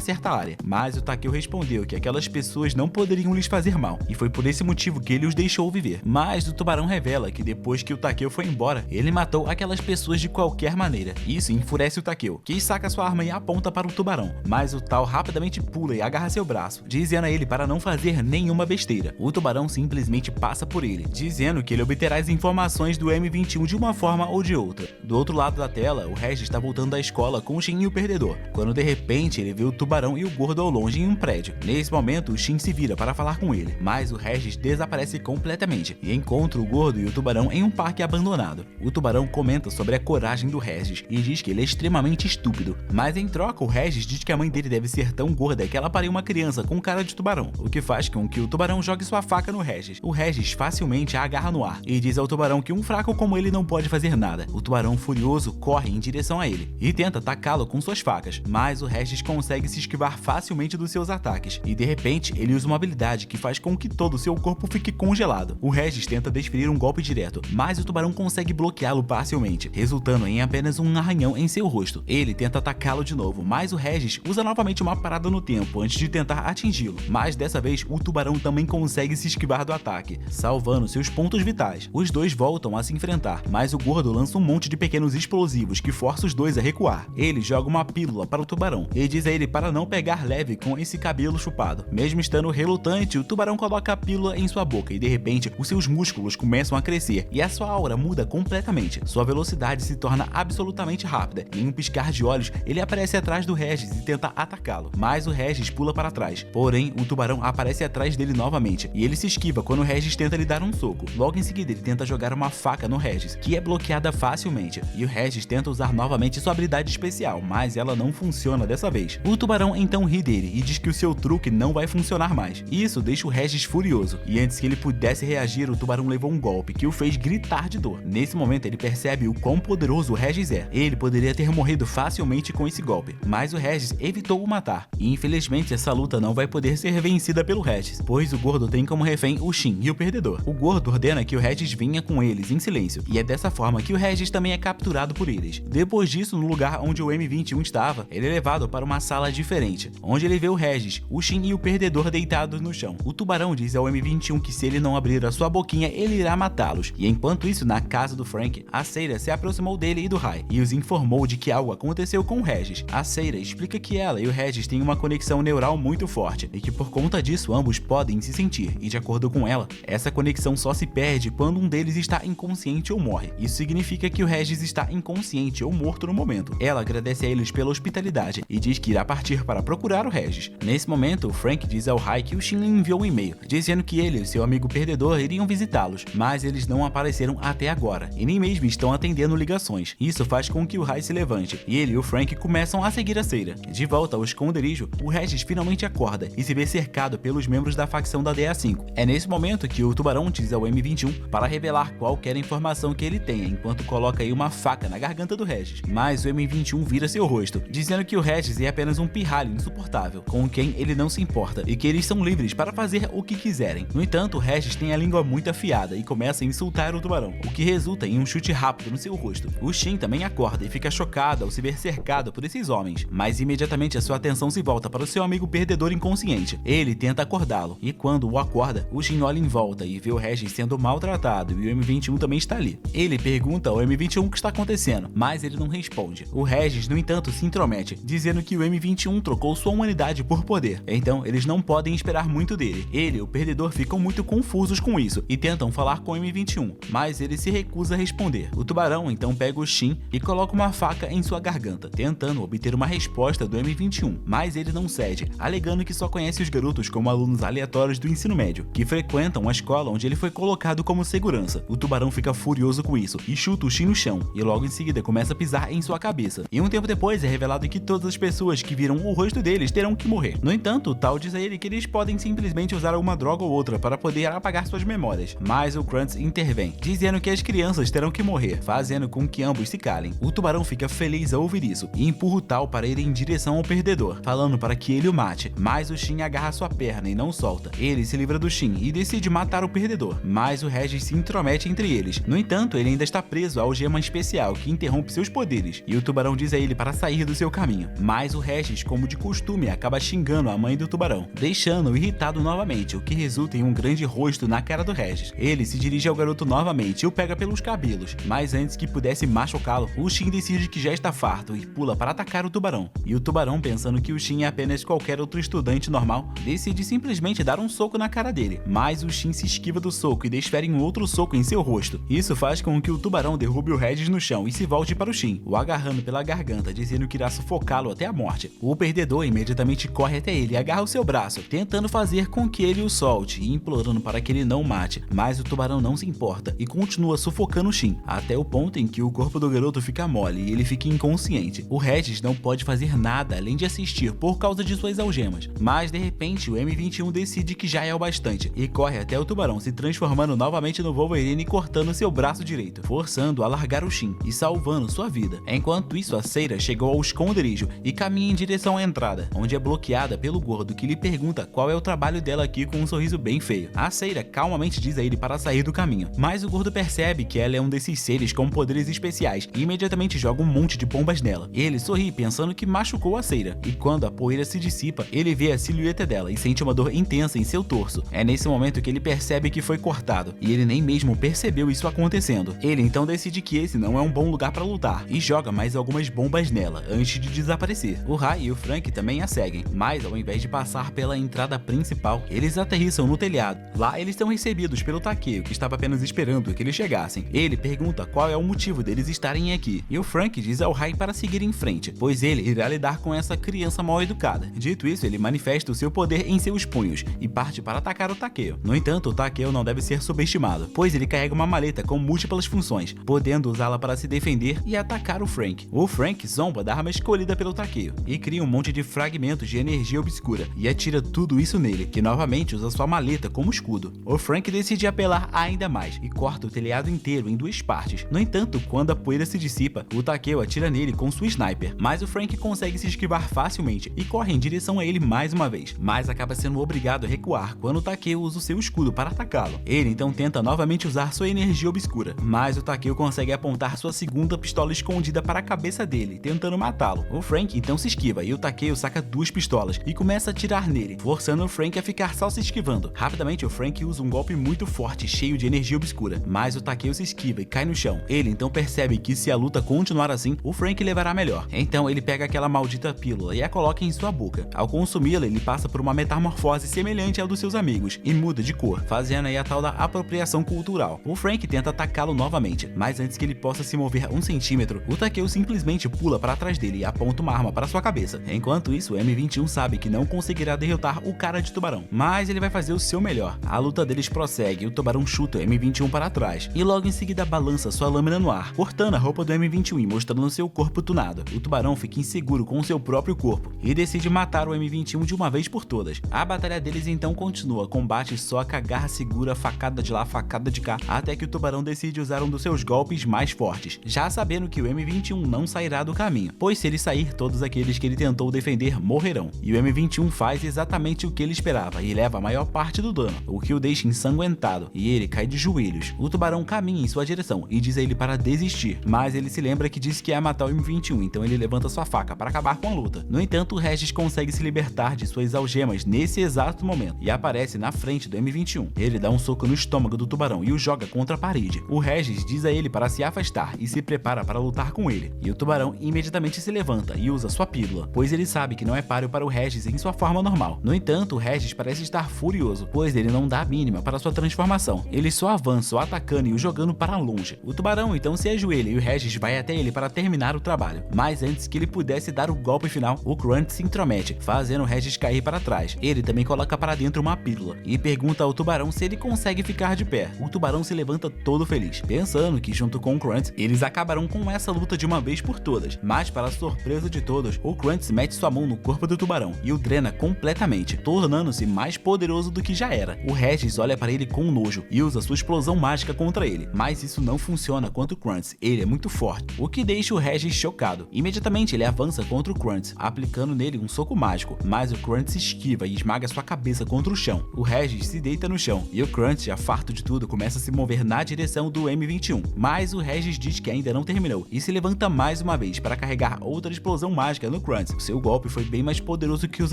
certa área. Mas o Takeo respondeu que aquelas pessoas não poderiam lhes fazer mal, e foi por esse motivo que ele os deixou viver. Mas o tubarão revela que depois que o Takeo foi embora, ele matou aquelas pessoas de qualquer maneira. Isso enfurece o Takeo, que saca sua arma e aponta para o tubarão, mas o tal rapidamente pula e agarra seu braço, dizendo a ele para não fazer nenhuma besteira. O tubarão simplesmente passa por ele, dizendo que ele obterá as informações do M21 de uma forma ou de outra. Do outro lado da tela, o Regis está voltando da escola com o Shin e o perdedor, quando de repente ele vê o tubarão e o gordo ao longe em um prédio. Nesse momento, o Shin se vira para falar com ele, mas o Regis desaparece completamente e encontra o gordo e o tubarão em um parque abandonado. O tubarão comenta sobre a coragem do Regis e diz que ele é extremamente estúpido, mas em troca o Regis diz que a mãe dele deve ser tão gorda que ela pariu uma criança com cara de tubarão, o que faz com que o tubarão jogue sua faca no Regis. O Regis facilmente a agarra no ar e diz ao tubarão que um fraco como ele não pode fazer nada. O tubarão furioso corre em direção a ele e tenta atacá-lo com suas facas, mas o Regis consegue se esquivar facilmente dos seus ataques e de repente ele usa uma habilidade que faz com que todo o seu corpo fique congelado. O Regis tenta desferir um golpe direto, mas o tubarão consegue bloqueá-lo parcialmente, resultando em apenas um arranhão em seu rosto. Ele tenta atacá-lo de novo, mas o Regis usa novamente uma parada no tempo antes de tentar atingi-lo, mas dessa vez o tubarão também consegue se esquivar do ataque, salvando seus pontos vitais. Os dois voltam a se enfrentar, mas o gordo lança um monte de pequenos explosivos que força os dois a recuar. Ele joga uma pílula para o tubarão e diz a ele para não pegar leve com esse cabelo chupado. Mesmo estando relutante, o tubarão coloca a pílula em sua boca e de repente os seus músculos começam a crescer e a sua aura muda completamente. Sua velocidade se torna absolutamente rápida e em um piscar de olhos ele aparece atrás do Regis e tenta atacá-lo, mas o Regis pula para trás. Porém, o tubarão aparece atrás dele novamente e ele se esquiva quando o Regis tenta lhe dar um soco. Logo em seguida ele tenta jogar uma faca no Regis, que é bloqueada facilmente, e o Regis tenta usar novamente sua habilidade especial, mas ela não funciona dessa vez. O tubarão então ri dele e diz que o seu truque não vai funcionar mais. Isso deixa o Regis furioso, e antes que ele pudesse reagir, o tubarão levou um golpe que o fez gritar de dor. Nesse momento ele percebe o quão poderoso o Regis é. Ele poderia ter morrido facilmente com esse golpe, mas o Regis evitou o matar, e infelizmente essa luta não vai poder ser vencida pelo Regis, pois o gordo tem como refém o Shin e o perdedor. O gordo ordena que o Regis venha com eles em silêncio, e é dessa forma que o Regis também é capturado por eles. Depois disso, no lugar onde o M21 estava, ele é levado para uma sala diferente, onde ele vê o Regis, o Shin e o perdedor deitados no chão. O tubarão diz ao M21 que se ele não abrir a sua boquinha, ele irá matá-los, e enquanto isso, na casa do Frank, a Seira se aproximou dele e do Rai, e os informou de que algo aconteceu com o Regis. A Seira explica que ela e o Regis têm uma conexão neural muito forte, e que por conta disso ambos podem se sentir, e de acordo com ela, essa conexão só se perde quando um deles está inconsciente ou morre. Isso significa que o Regis está inconsciente ou morto no momento. Ela agradece a eles pela hospitalidade e diz que irá partir para procurar o Regis. Nesse momento, o Frank diz ao Rai que o Shin enviou um e-mail, dizendo que ele e seu amigo perdedor iriam visitá-los, mas eles não apareceram até agora, e nem mesmo estão atendendo ligações. Isso faz com que o Rai se levante, e ele e o Frank começam a seguir a Seira. De volta ao esconderijo, o Regis finalmente acorda e se vê cercado pelos membros da facção da DA5. É nesse momento que o tubarão diz ao M21 para revelar qualquer informação que ele tenha, enquanto coloca aí uma faca na garganta do Regis. Mas o M21 vira seu rosto, dizendo que o Regis é apenas um pirralho insuportável, com quem ele não se importa, e que eles são livres para fazer o que quiserem. No entanto, o Regis tem a língua muito afiada e começa a insultar o tubarão, o que resulta em um chute rápido no seu rosto. O Shin também acorda e fica chocado ao se ver cercado por esses homens, mas imediatamente a sua atenção se volta para o seu amigo perdedor inconsciente. Ele tenta acordá-lo, e quando o acorda, o Shin olha em volta e vê o Regis sendo maltratado, e o M21 também está ali. Ele pergunta ao M21 o que está acontecendo, mas ele não responde. O Regis, no entanto, se intromete, dizendo que o M21 trocou sua humanidade por poder, então eles não podem esperar muito dele. Ele e o perdedor ficam muito confusos com isso e tentam falar com o M21, mas ele se recusa a responder. O tubarão então pega o Shin e coloca uma faca em sua garganta, tentando obter uma resposta do M21, mas ele não cede, alegando que só conhece os garotos como alunos aleatórios do ensino médio, que frequentam a escola onde ele foi colocado como segurança. O tubarão fica furioso com isso e chuta o Shin no chão, e logo em seguida começa a pisar em sua cabeça. E um tempo depois é revelado que todas as pessoas que viram o rosto deles terão que morrer. No entanto, o Tal diz a ele que eles podem simplesmente usar alguma droga ou outra para poder apagar suas memórias, mas o Krantz intervém, dizendo que as crianças terão que morrer, fazendo com que ambos se calem. O tubarão fica feliz ao ouvir isso e empurra o Tal para ir em direção ao perdedor, falando para que ele o mate, mas o Shin agarra sua perna e não solta. Ele se livra do Shin e decide matar o perdedor, mas o Regis se intromete entre eles. No entanto, ele ainda está preso à algema especial que interrompe seus poderes, e o tubarão diz a ele para sair do seu caminho. Mas o Regis, como de costume, acaba xingando a mãe do tubarão, deixando-o irritado novamente, o que resulta em um grande rosto na cara do Regis. Ele se dirige ao garoto novamente e o pega pelos cabelos, mas antes que pudesse machucá-lo, o Shin decide que já está farto e pula para atacar o tubarão. E o tubarão, pensando que o Shin é apenas qualquer outro estudante normal, decide simplesmente dar um soco na cara dele, mas o Shin se esquiva do soco e desfere um outro soco em seu rosto. Isso faz com que o tubarão derrube o Regis no chão e se volte para o Shin, o agarrando pela garganta, dizendo que irá sufocá-lo até a morte. O perdedor imediatamente corre até ele e agarra o seu braço, tentando fazer com que ele o solte e implorando para que ele não o mate, mas o tubarão não se importa e continua sufocando o Shin, até o ponto em que o corpo do garoto fica mole e ele fica inconsciente. O Regis não pode fazer nada além de assistir por causa de suas algemas, mas de repente o M21 decide que já é o bastante e corre até o tubarão, se transformando novamente no Wolverine e cortando seu braço direito, forçando a largar o Shin e salvando sua vida. Enquanto isso, a Seira chegou ao esconderijo e caminha em direção à entrada, onde é bloqueada pelo gordo, que lhe pergunta qual é o trabalho dela aqui com um sorriso bem feio. A Seira calmamente diz a ele para sair do caminho, mas o gordo percebe que ela é um desses seres com poderes especiais e imediatamente joga um monte de bombas nela. Ele sorri pensando que machucou a Seira, e quando a poeira se dissipa, ele vê a silhueta dela e sente uma dor intensa em seu torso. É nesse momento que ele percebe que foi cortado, e ele nem mesmo percebeu isso acontecendo. Ele então decide que esse não é um bom lugar para lutar e joga mais algumas bombas nela antes de desaparecer. O Rai e o Frank também a seguem, mas ao invés de passar pela entrada principal, eles aterrissam no telhado. Lá eles são recebidos pelo Takeo, que estava apenas esperando que eles chegassem. Ele pergunta qual é o motivo deles estarem aqui, e o Frank diz ao Rai para seguir em frente, pois ele irá lidar com essa criança mal educada. Dito isso, ele manifesta o seu poder em seus punhos e parte para atacar o Takeo. No entanto, o Takeo não deve ser subestimado, pois ele carrega uma maleta com múltiplas funções, podendo usá-la para se defender e atacar o Frank. O Frank zomba da arma escolhida pelo Takeo e cria um monte de fragmentos de energia obscura e atira tudo isso nele, que novamente usa sua maleta como escudo. O Frank decide apelar ainda mais e corta o telhado inteiro em duas partes. No entanto, quando a poeira se dissipa, o Takeo atira nele com sua sniper, mas o Frank consegue se esquivar facilmente e corre em direção a ele mais uma vez, mas acaba sendo obrigado a recuar quando o Takeo usa o seu escudo para atacá-lo. Ele então tenta novamente usar sua energia obscura, mas o Takeo consegue apontar sua segunda pistola escondida para a cabeça dele, tentando matá-lo. O Frank então se esquiva e o Takeo saca duas pistolas e começa a atirar nele, forçando o Frank a ficar só se esquivando. Rapidamente o Frank usa um golpe muito forte, cheio de energia obscura, mas o Takeo se esquiva e cai no chão. Ele então percebe que se a luta continuar assim, o Frank levará melhor. Então ele pega aquela maldita pílula e a coloca em sua boca. Ao consumi-la, ele passa por uma metamorfose semelhante ao dos seus amigos e muda de cor, fazendo aí a tal da apropriação cultural. O Frank tenta atacá-lo novamente, mas antes que ele possa se mover 1 centímetro, o Takeo simplesmente pula para trás dele e aponta uma arma para sua cabeça. Enquanto isso, o M21 sabe que não conseguirá derrotar o cara de tubarão, mas ele vai fazer o seu melhor. A luta deles prossegue e o tubarão chuta o M21 para trás e logo em seguida balança sua lâmina no ar, cortando a roupa do M21 e mostrando seu corpo tunado. O tubarão fica inseguro com seu próprio corpo e decide matar o M21 de uma vez por todas. A batalha deles então continua, combate soca, garra segura, facada de lá, facada de cá, até que o tubarão decide usar um dos seus golpes mais fortes, já sabendo que o M21 não sairá do caminho, pois se ele sair, todos aqueles que ele tentou defender morrerão. E o M21 faz exatamente o que ele esperava e leva a maior parte do dano, o que o deixa ensanguentado, e ele cai de joelhos. O tubarão caminha em sua direção e diz a ele para desistir, mas ele se lembra que disse que ia matar o M21, então ele levanta sua faca para acabar com a luta. No entanto, o Regis consegue se libertar de suas algemas nesse exato momento e aparece na frente do M21. Ele dá um soco no estômago do tubarão e o joga contra a parede. O Regis diz a ele para se afastar e se prepara para lutar com ele, e o tubarão imediatamente se levanta e usa sua pílula, pois ele sabe que não é páreo para o Regis em sua forma normal. No entanto, o Regis parece estar furioso, pois ele não dá a mínima para sua transformação. Ele só avança, o atacando e o jogando para longe. O tubarão então se ajoelha e o Regis vai até ele para terminar o trabalho, mas antes que ele pudesse dar o golpe final, o Grunt se intromete, fazendo o Regis cair para trás. Ele também coloca para dentro uma pílula e pergunta ao tubarão se ele consegue ficar de pé. O tubarão se levanta todo feliz, pensando que junto com o Grunt, eles acabarão com essa luta de uma vez por todas, mas para surpresa de todos, o Grunt mete sua mão no corpo do tubarão e o drena completamente, tornando-se mais poderoso do que já era. O Regis olha para ele com nojo e usa sua explosão mágica contra ele, mas isso não funciona contra o Grunt, ele é muito forte, o que deixa o Regis chocado. Imediatamente ele avança contra o Grunt, aplicando nele um soco mágico, mas o Grunt se esquiva e esmaga sua cabeça contra o chão. O Regis se deita no chão e o Grunt, já farto de tudo, começa a se mover na direção do M21, mas o Regis diz que ainda ainda não terminou e se levanta mais uma vez para carregar outra explosão mágica no Krantz. Seu golpe foi bem mais poderoso que os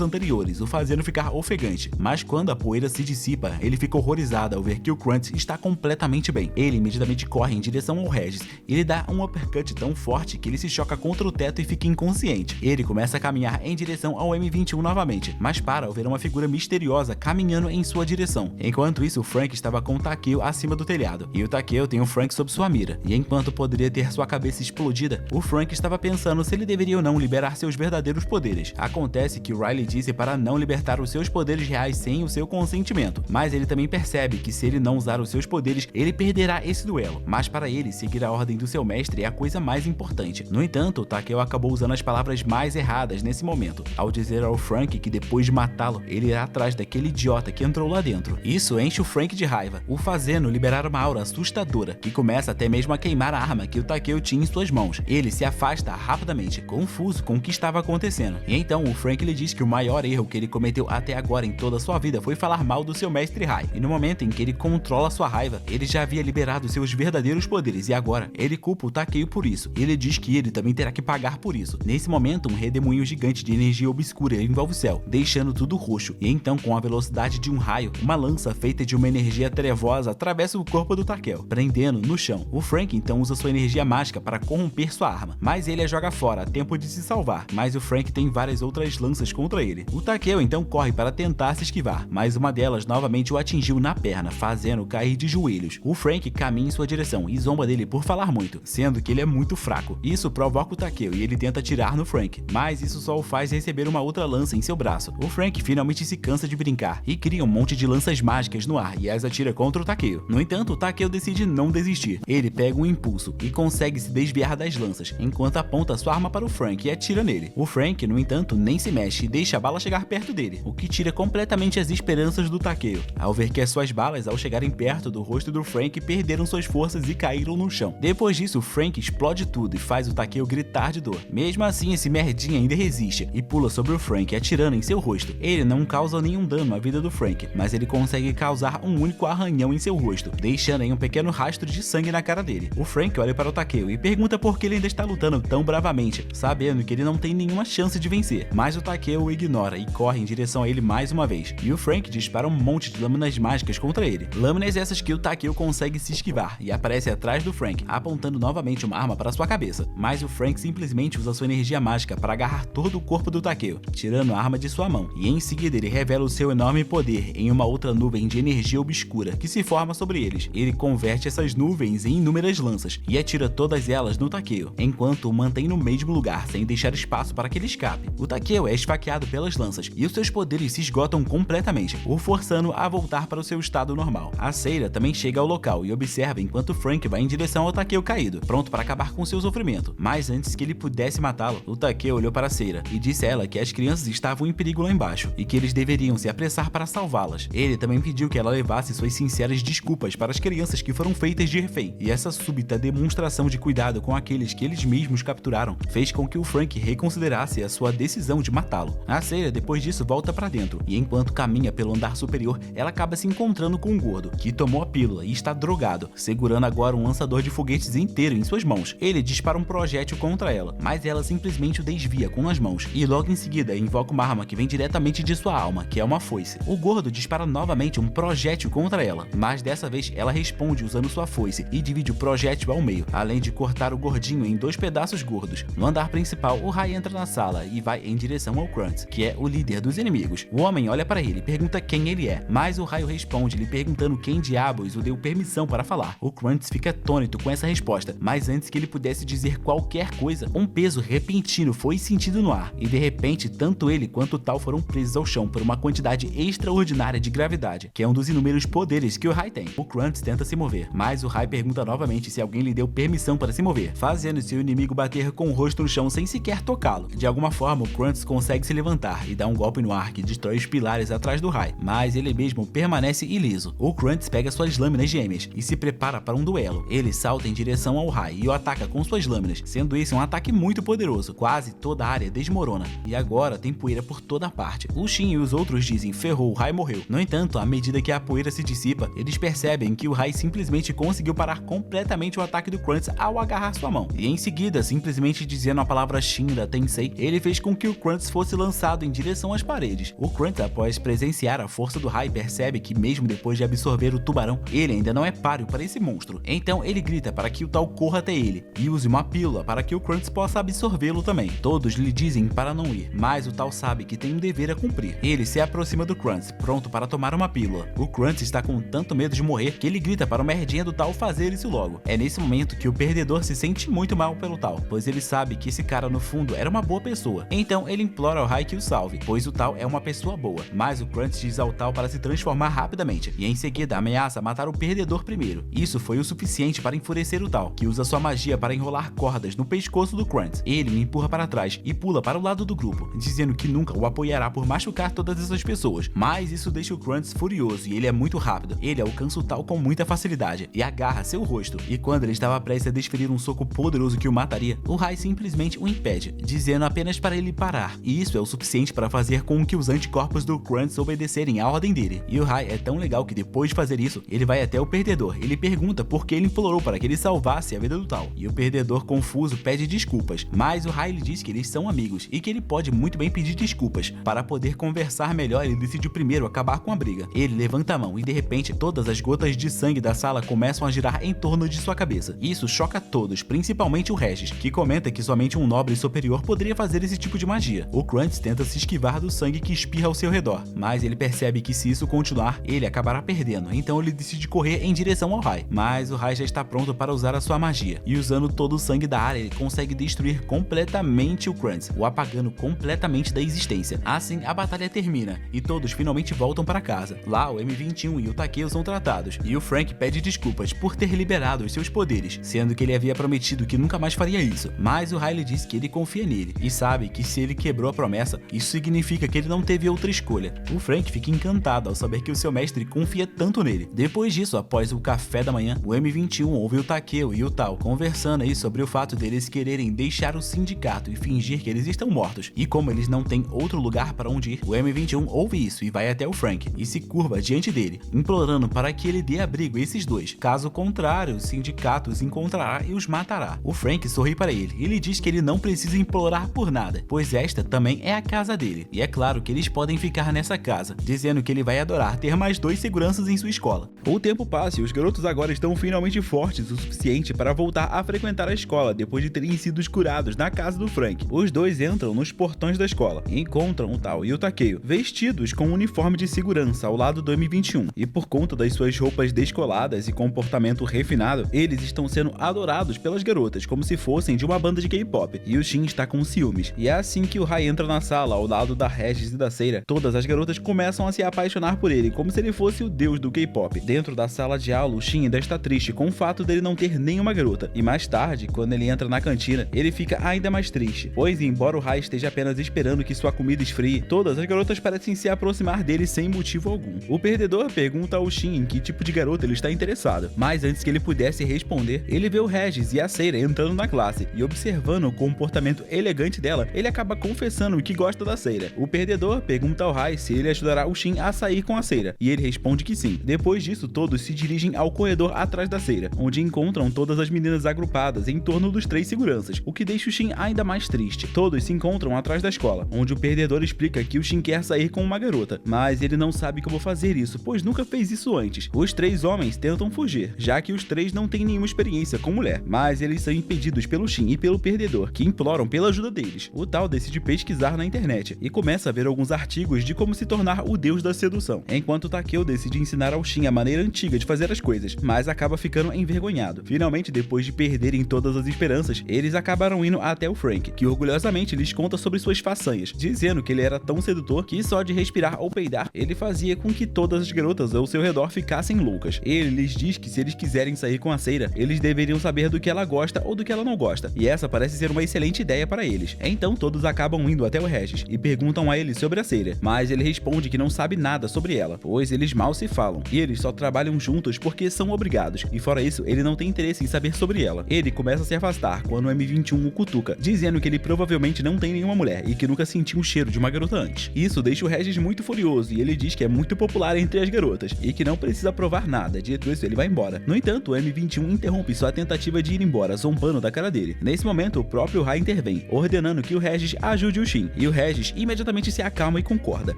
anteriores, o fazendo ficar ofegante, mas quando a poeira se dissipa, ele fica horrorizado ao ver que o Krantz está completamente bem. Ele imediatamente corre em direção ao Regis e lhe dá um uppercut tão forte que ele se choca contra o teto e fica inconsciente. Ele começa a caminhar em direção ao M21 novamente, mas para ao ver uma figura misteriosa caminhando em sua direção. Enquanto isso, o Frank estava com o Takeo acima do telhado, e o Takeo tem o Frank sob sua mira, e enquanto poderia ter sua cabeça explodida, o Frank estava pensando se ele deveria ou não liberar seus verdadeiros poderes. Acontece que o Riley disse para não libertar os seus poderes reais sem o seu consentimento, mas ele também percebe que se ele não usar os seus poderes, ele perderá esse duelo, mas para ele, seguir a ordem do seu mestre é a coisa mais importante. No entanto, o Takeo acabou usando as palavras mais erradas nesse momento, ao dizer ao Frank que depois de matá-lo, ele irá atrás daquele idiota que entrou lá dentro. Isso enche o Frank de raiva, o fazendo liberar uma aura assustadora, que começa até mesmo a queimar a arma que o Takeo tinha em suas mãos. Ele se afasta rapidamente, confuso com o que estava acontecendo. E então o Frank lhe diz que o maior erro que ele cometeu até agora em toda a sua vida foi falar mal do seu mestre Rai. E no momento em que ele controla sua raiva, ele já havia liberado seus verdadeiros poderes e agora ele culpa o Takeo por isso. Ele diz que ele também terá que pagar por isso. Nesse momento, um redemoinho gigante de energia obscura envolve o céu, deixando tudo roxo. E então, com a velocidade de um raio, uma lança feita de uma energia trevosa atravessa o corpo do Takeo, prendendo no chão. O Frank então usa sua energia mágica para corromper sua arma, mas ele a joga fora a tempo de se salvar. Mas o Frank tem várias outras lanças contra ele. O Takeo então corre para tentar se esquivar, mas uma delas novamente o atingiu na perna, fazendo cair de joelhos. O Frank caminha em sua direção e zomba dele por falar muito, sendo que ele é muito fraco. Isso provoca o Takeo e ele tenta atirar no Frank, mas isso só o faz receber uma outra lança em seu braço. O Frank finalmente se cansa de brincar e cria um monte de lanças mágicas no ar e as atira contra o Takeo. No entanto, o Takeo decide não desistir. Ele pega um impulso e consegue se desviar das lanças, enquanto aponta sua arma para o Frank e atira nele. O Frank, no entanto, nem se mexe e deixa a bala chegar perto dele, o que tira completamente as esperanças do Takeo, ao ver que as suas balas, ao chegarem perto do rosto do Frank, perderam suas forças e caíram no chão. Depois disso, o Frank explode tudo e faz o Takeo gritar de dor. Mesmo assim, esse merdinha ainda resiste e pula sobre o Frank, atirando em seu rosto. Ele não causa nenhum dano à vida do Frank, mas ele consegue causar um único arranhão em seu rosto, deixando aí um pequeno rastro de sangue na cara dele. O Frank olha para o Takeo e pergunta por que ele ainda está lutando tão bravamente, sabendo que ele não tem nenhuma chance de vencer. Mas o Takeo o ignora e corre em direção a ele mais uma vez, e o Frank dispara um monte de lâminas mágicas contra ele. Lâminas essas que o Takeo consegue se esquivar e aparece atrás do Frank, apontando novamente uma arma para sua cabeça. Mas o Frank simplesmente usa sua energia mágica para agarrar todo o corpo do Takeo, tirando a arma de sua mão, e em seguida ele revela o seu enorme poder em uma outra nuvem de energia obscura que se forma sobre eles. Ele converte essas nuvens em inúmeras lanças e atira todas elas no Takeo, enquanto o mantém no mesmo lugar sem deixar espaço para que ele escape. O Takeo é esfaqueado pelas lanças e os seus poderes se esgotam completamente, o forçando a voltar para o seu estado normal. A Seira também chega ao local e observa enquanto Frank vai em direção ao Takeo caído, pronto para acabar com seu sofrimento. Mas antes que ele pudesse matá-lo, o Takeo olhou para a Seira e disse a ela que as crianças estavam em perigo lá embaixo e que eles deveriam se apressar para salvá-las. Ele também pediu que ela levasse suas sinceras desculpas para as crianças que foram feitas de refém, e essa súbita demonstração de cuidado com aqueles que eles mesmos capturaram fez com que o Frank reconsiderasse a sua decisão de matá-lo. A Seira depois disso volta para dentro e enquanto caminha pelo andar superior, ela acaba se encontrando com um gordo que tomou a pílula e está drogado, segurando agora um lançador de foguetes inteiro em suas mãos. Ele dispara um projétil contra ela, mas ela simplesmente o desvia com as mãos e logo em seguida invoca uma arma que vem diretamente de sua alma, que é uma foice. O gordo dispara novamente um projétil contra ela, mas dessa vez ela responde usando sua foice e divide o projétil ao meio, além de cortar o gordinho em 2 pedaços gordos. No andar principal, o Rai entra na sala e vai em direção ao Krantz, que é o líder dos inimigos. O homem olha para ele e pergunta quem ele é, mas o Raio responde lhe perguntando quem diabos o deu permissão para falar. O Krantz fica atônito com essa resposta, mas antes que ele pudesse dizer qualquer coisa, um peso repentino foi sentido no ar e de repente tanto ele quanto o Tal foram presos ao chão por uma quantidade extraordinária de gravidade, que é um dos inúmeros poderes que o Rai tem. O Krantz tenta se mover, mas o Rai pergunta novamente se alguém lhe deu permissão para se mover, fazendo seu inimigo bater com o rosto no chão sem sequer tocá-lo. De alguma forma, o Krantz consegue se levantar e dá um golpe no ar que destrói os pilares atrás do Rai, mas ele mesmo permanece ileso. O Krantz pega suas lâminas gêmeas e se prepara para um duelo. Ele salta em direção ao Rai e o ataca com suas lâminas, sendo esse um ataque muito poderoso. Quase toda a área desmorona e agora tem poeira por toda parte. O Shin e os outros dizem: ferrou, o Rai morreu. No entanto, à medida que a poeira se dissipa, eles percebem que o Rai simplesmente conseguiu parar completamente o ataque do Krantz Krantz ao agarrar sua mão. E em seguida, simplesmente dizendo a palavra Shinra Tensei, ele fez com que o Krantz fosse lançado em direção às paredes. O Krantz, após presenciar a força do Rai, percebe que mesmo depois de absorver o tubarão, ele ainda não é páreo para esse monstro. Então ele grita para que o tal corra até ele e use uma pílula para que o Krantz possa absorvê-lo também. Todos lhe dizem para não ir, mas o tal sabe que tem um dever a cumprir. Ele se aproxima do Krantz, pronto para tomar uma pílula. O Krantz está com tanto medo de morrer que ele grita para o merdinha do tal fazer isso logo. É nesse momento que o perdedor se sente muito mal pelo tal, pois ele sabe que esse cara no fundo era uma boa pessoa. Então ele implora ao Rai que o salve, pois o tal é uma pessoa boa. Mas o Krantz diz ao tal para se transformar rapidamente e em seguida ameaça matar o perdedor primeiro. Isso foi o suficiente para enfurecer o tal, que usa sua magia para enrolar cordas no pescoço do Krantz. Ele o empurra para trás e pula para o lado do grupo, dizendo que nunca o apoiará por machucar todas essas pessoas. Mas isso deixa o Krantz furioso e ele é muito rápido. Ele alcança o tal com muita facilidade e agarra seu rosto. E quando ele estava prestes a desferir um soco poderoso que o mataria, o Rai simplesmente o impede, dizendo apenas para ele parar. E isso é o suficiente para fazer com que os anticorpos do Krantz obedecerem à ordem dele. E o Rai é tão legal que depois de fazer isso, ele vai até o perdedor. Ele pergunta por que ele implorou para que ele salvasse a vida do tal. E o perdedor, confuso, pede desculpas. Mas o Rai lhe diz que eles são amigos e que ele pode muito bem pedir desculpas. Para poder conversar melhor, ele decide primeiro acabar com a briga. Ele levanta a mão e de repente todas as gotas de sangue da sala começam a girar em torno de sua cabeça. Isso choca todos, principalmente o Regis, que comenta que somente um nobre superior poderia fazer esse tipo de magia. O Krantz tenta se esquivar do sangue que espirra ao seu redor, mas ele percebe que se isso continuar, ele acabará perdendo. Então ele decide correr em direção ao Rai, mas o Rai já está pronto para usar a sua magia, e usando todo o sangue da área, ele consegue destruir completamente o Krantz, o apagando completamente da existência. Assim, a batalha termina, e todos finalmente voltam para casa. Lá, o M21 e o Takeo são tratados, e o Frank pede desculpas por ter liberado os seus poderes, sendo que ele havia prometido que nunca mais faria isso. Mas o Rai diz que ele confia nele, e sabe que se ele quebrou a promessa, isso significa que ele não teve outra escolha. O Frank fica encantado ao saber que o seu mestre confia tanto nele. Depois disso, após o café da manhã, o M21 ouve o Takeo e o tal conversando aí sobre o fato deles quererem deixar o sindicato e fingir que eles estão mortos. E como eles não têm outro lugar para onde ir, o M21 ouve isso e vai até o Frank e se curva diante dele, implorando para que ele dê abrigo a esses dois. Caso contrário, o sindicato os encontrará e os matará. O Frank sorri para ele e lhe diz que ele não precisa implorar por nada, pois esta também é a casa dele. E é claro que eles podem ficar nessa casa, dizendo que ele vai adorar ter mais 2 seguranças em sua escola. O tempo passa e os garotos agora estão finalmente fortes o suficiente para voltar a frequentar a escola depois de terem sido curados na casa do Frank. Os dois entram nos portões da escola e encontram o tal e o Takeo vestidos com um uniforme de segurança ao lado do M21, e por conta das suas roupas descoladas e comportamento refinado, eles estão sendo adorados pelas garotas como se fossem de uma banda de K-pop, e o Shin está com ciúmes. E é assim que o Rai entra na sala ao lado da Regis e da Seira, todas as garotas começam a se apaixonar por ele como se ele fosse o deus do K-pop. Dentro da sala de aula, o Shin ainda está triste com o fato dele não ter nenhuma garota, e mais tarde, quando ele entra na cantina, ele fica ainda mais triste, pois embora o Rai esteja apenas esperando que sua comida esfrie, todas as garotas parecem se aproximar dele sem motivo algum. O perdedor pergunta ao Shin em que tipo de garota ele está interessado, mas antes que ele pudesse responder, ele vê o Regis e a Seira entrando na classe, e observando o comportamento elegante dela, ele acaba confessando que gosta da Seira. O perdedor pergunta ao Rai se ele ajudará o Shin a sair com a Seira, e ele responde que sim. Depois disso, todos se dirigem ao corredor atrás da Seira, onde encontram todas as meninas agrupadas em torno dos 3 seguranças, o que deixa o Shin ainda mais triste. Todos se encontram atrás da escola, onde o perdedor explica que o Shin quer sair com uma garota, mas ele não sabe como fazer isso, pois nunca fez isso antes. Os 3 homens tentam fugir, já que os 3 não têm nenhuma experiência com mulher, mas eles são impedidos pelo Shin e pelo perdedor, que imploram pela ajuda deles. O tal decide pesquisar na internet e começa a ver alguns artigos de como se tornar o deus da sedução, enquanto Takeo decide ensinar ao Shin a maneira antiga de fazer as coisas, mas acaba ficando envergonhado. Finalmente, depois de perderem todas as esperanças, eles acabaram indo até o Frank, que orgulhosamente lhes conta sobre suas façanhas, dizendo que ele era tão sedutor que só de respirar ou peidar, ele fazia com que todas as garotas ao seu redor ficassem loucas. Ele lhes diz que se eles quiserem sair com a Seira, eles deveriam saber do que ela gosta ou do que ela não gosta, e essa parece ser uma excelente ideia para eles. Então todos acabam indo até o Regis e perguntam a ele sobre a Seira, mas ele responde que não sabe nada sobre ela, pois eles mal se falam, e eles só trabalham juntos porque são obrigados, e fora isso, ele não tem interesse em saber sobre ela. Ele começa a se afastar quando o M21 o cutuca, dizendo que ele provavelmente não tem nenhuma mulher e que nunca sentiu o cheiro de uma garota antes. Isso deixa o Regis muito furioso e ele diz que é muito popular entre as garotas e que não precisa provar nada. Dito isso, ele vai embora. No entanto, o M21 interrompe sua tentativa de ir embora, zombando da cara dele. Nesse momento, o próprio Rai intervém, ordenando que o Regis ajude o Shin, e o Regis imediatamente se acalma e concorda.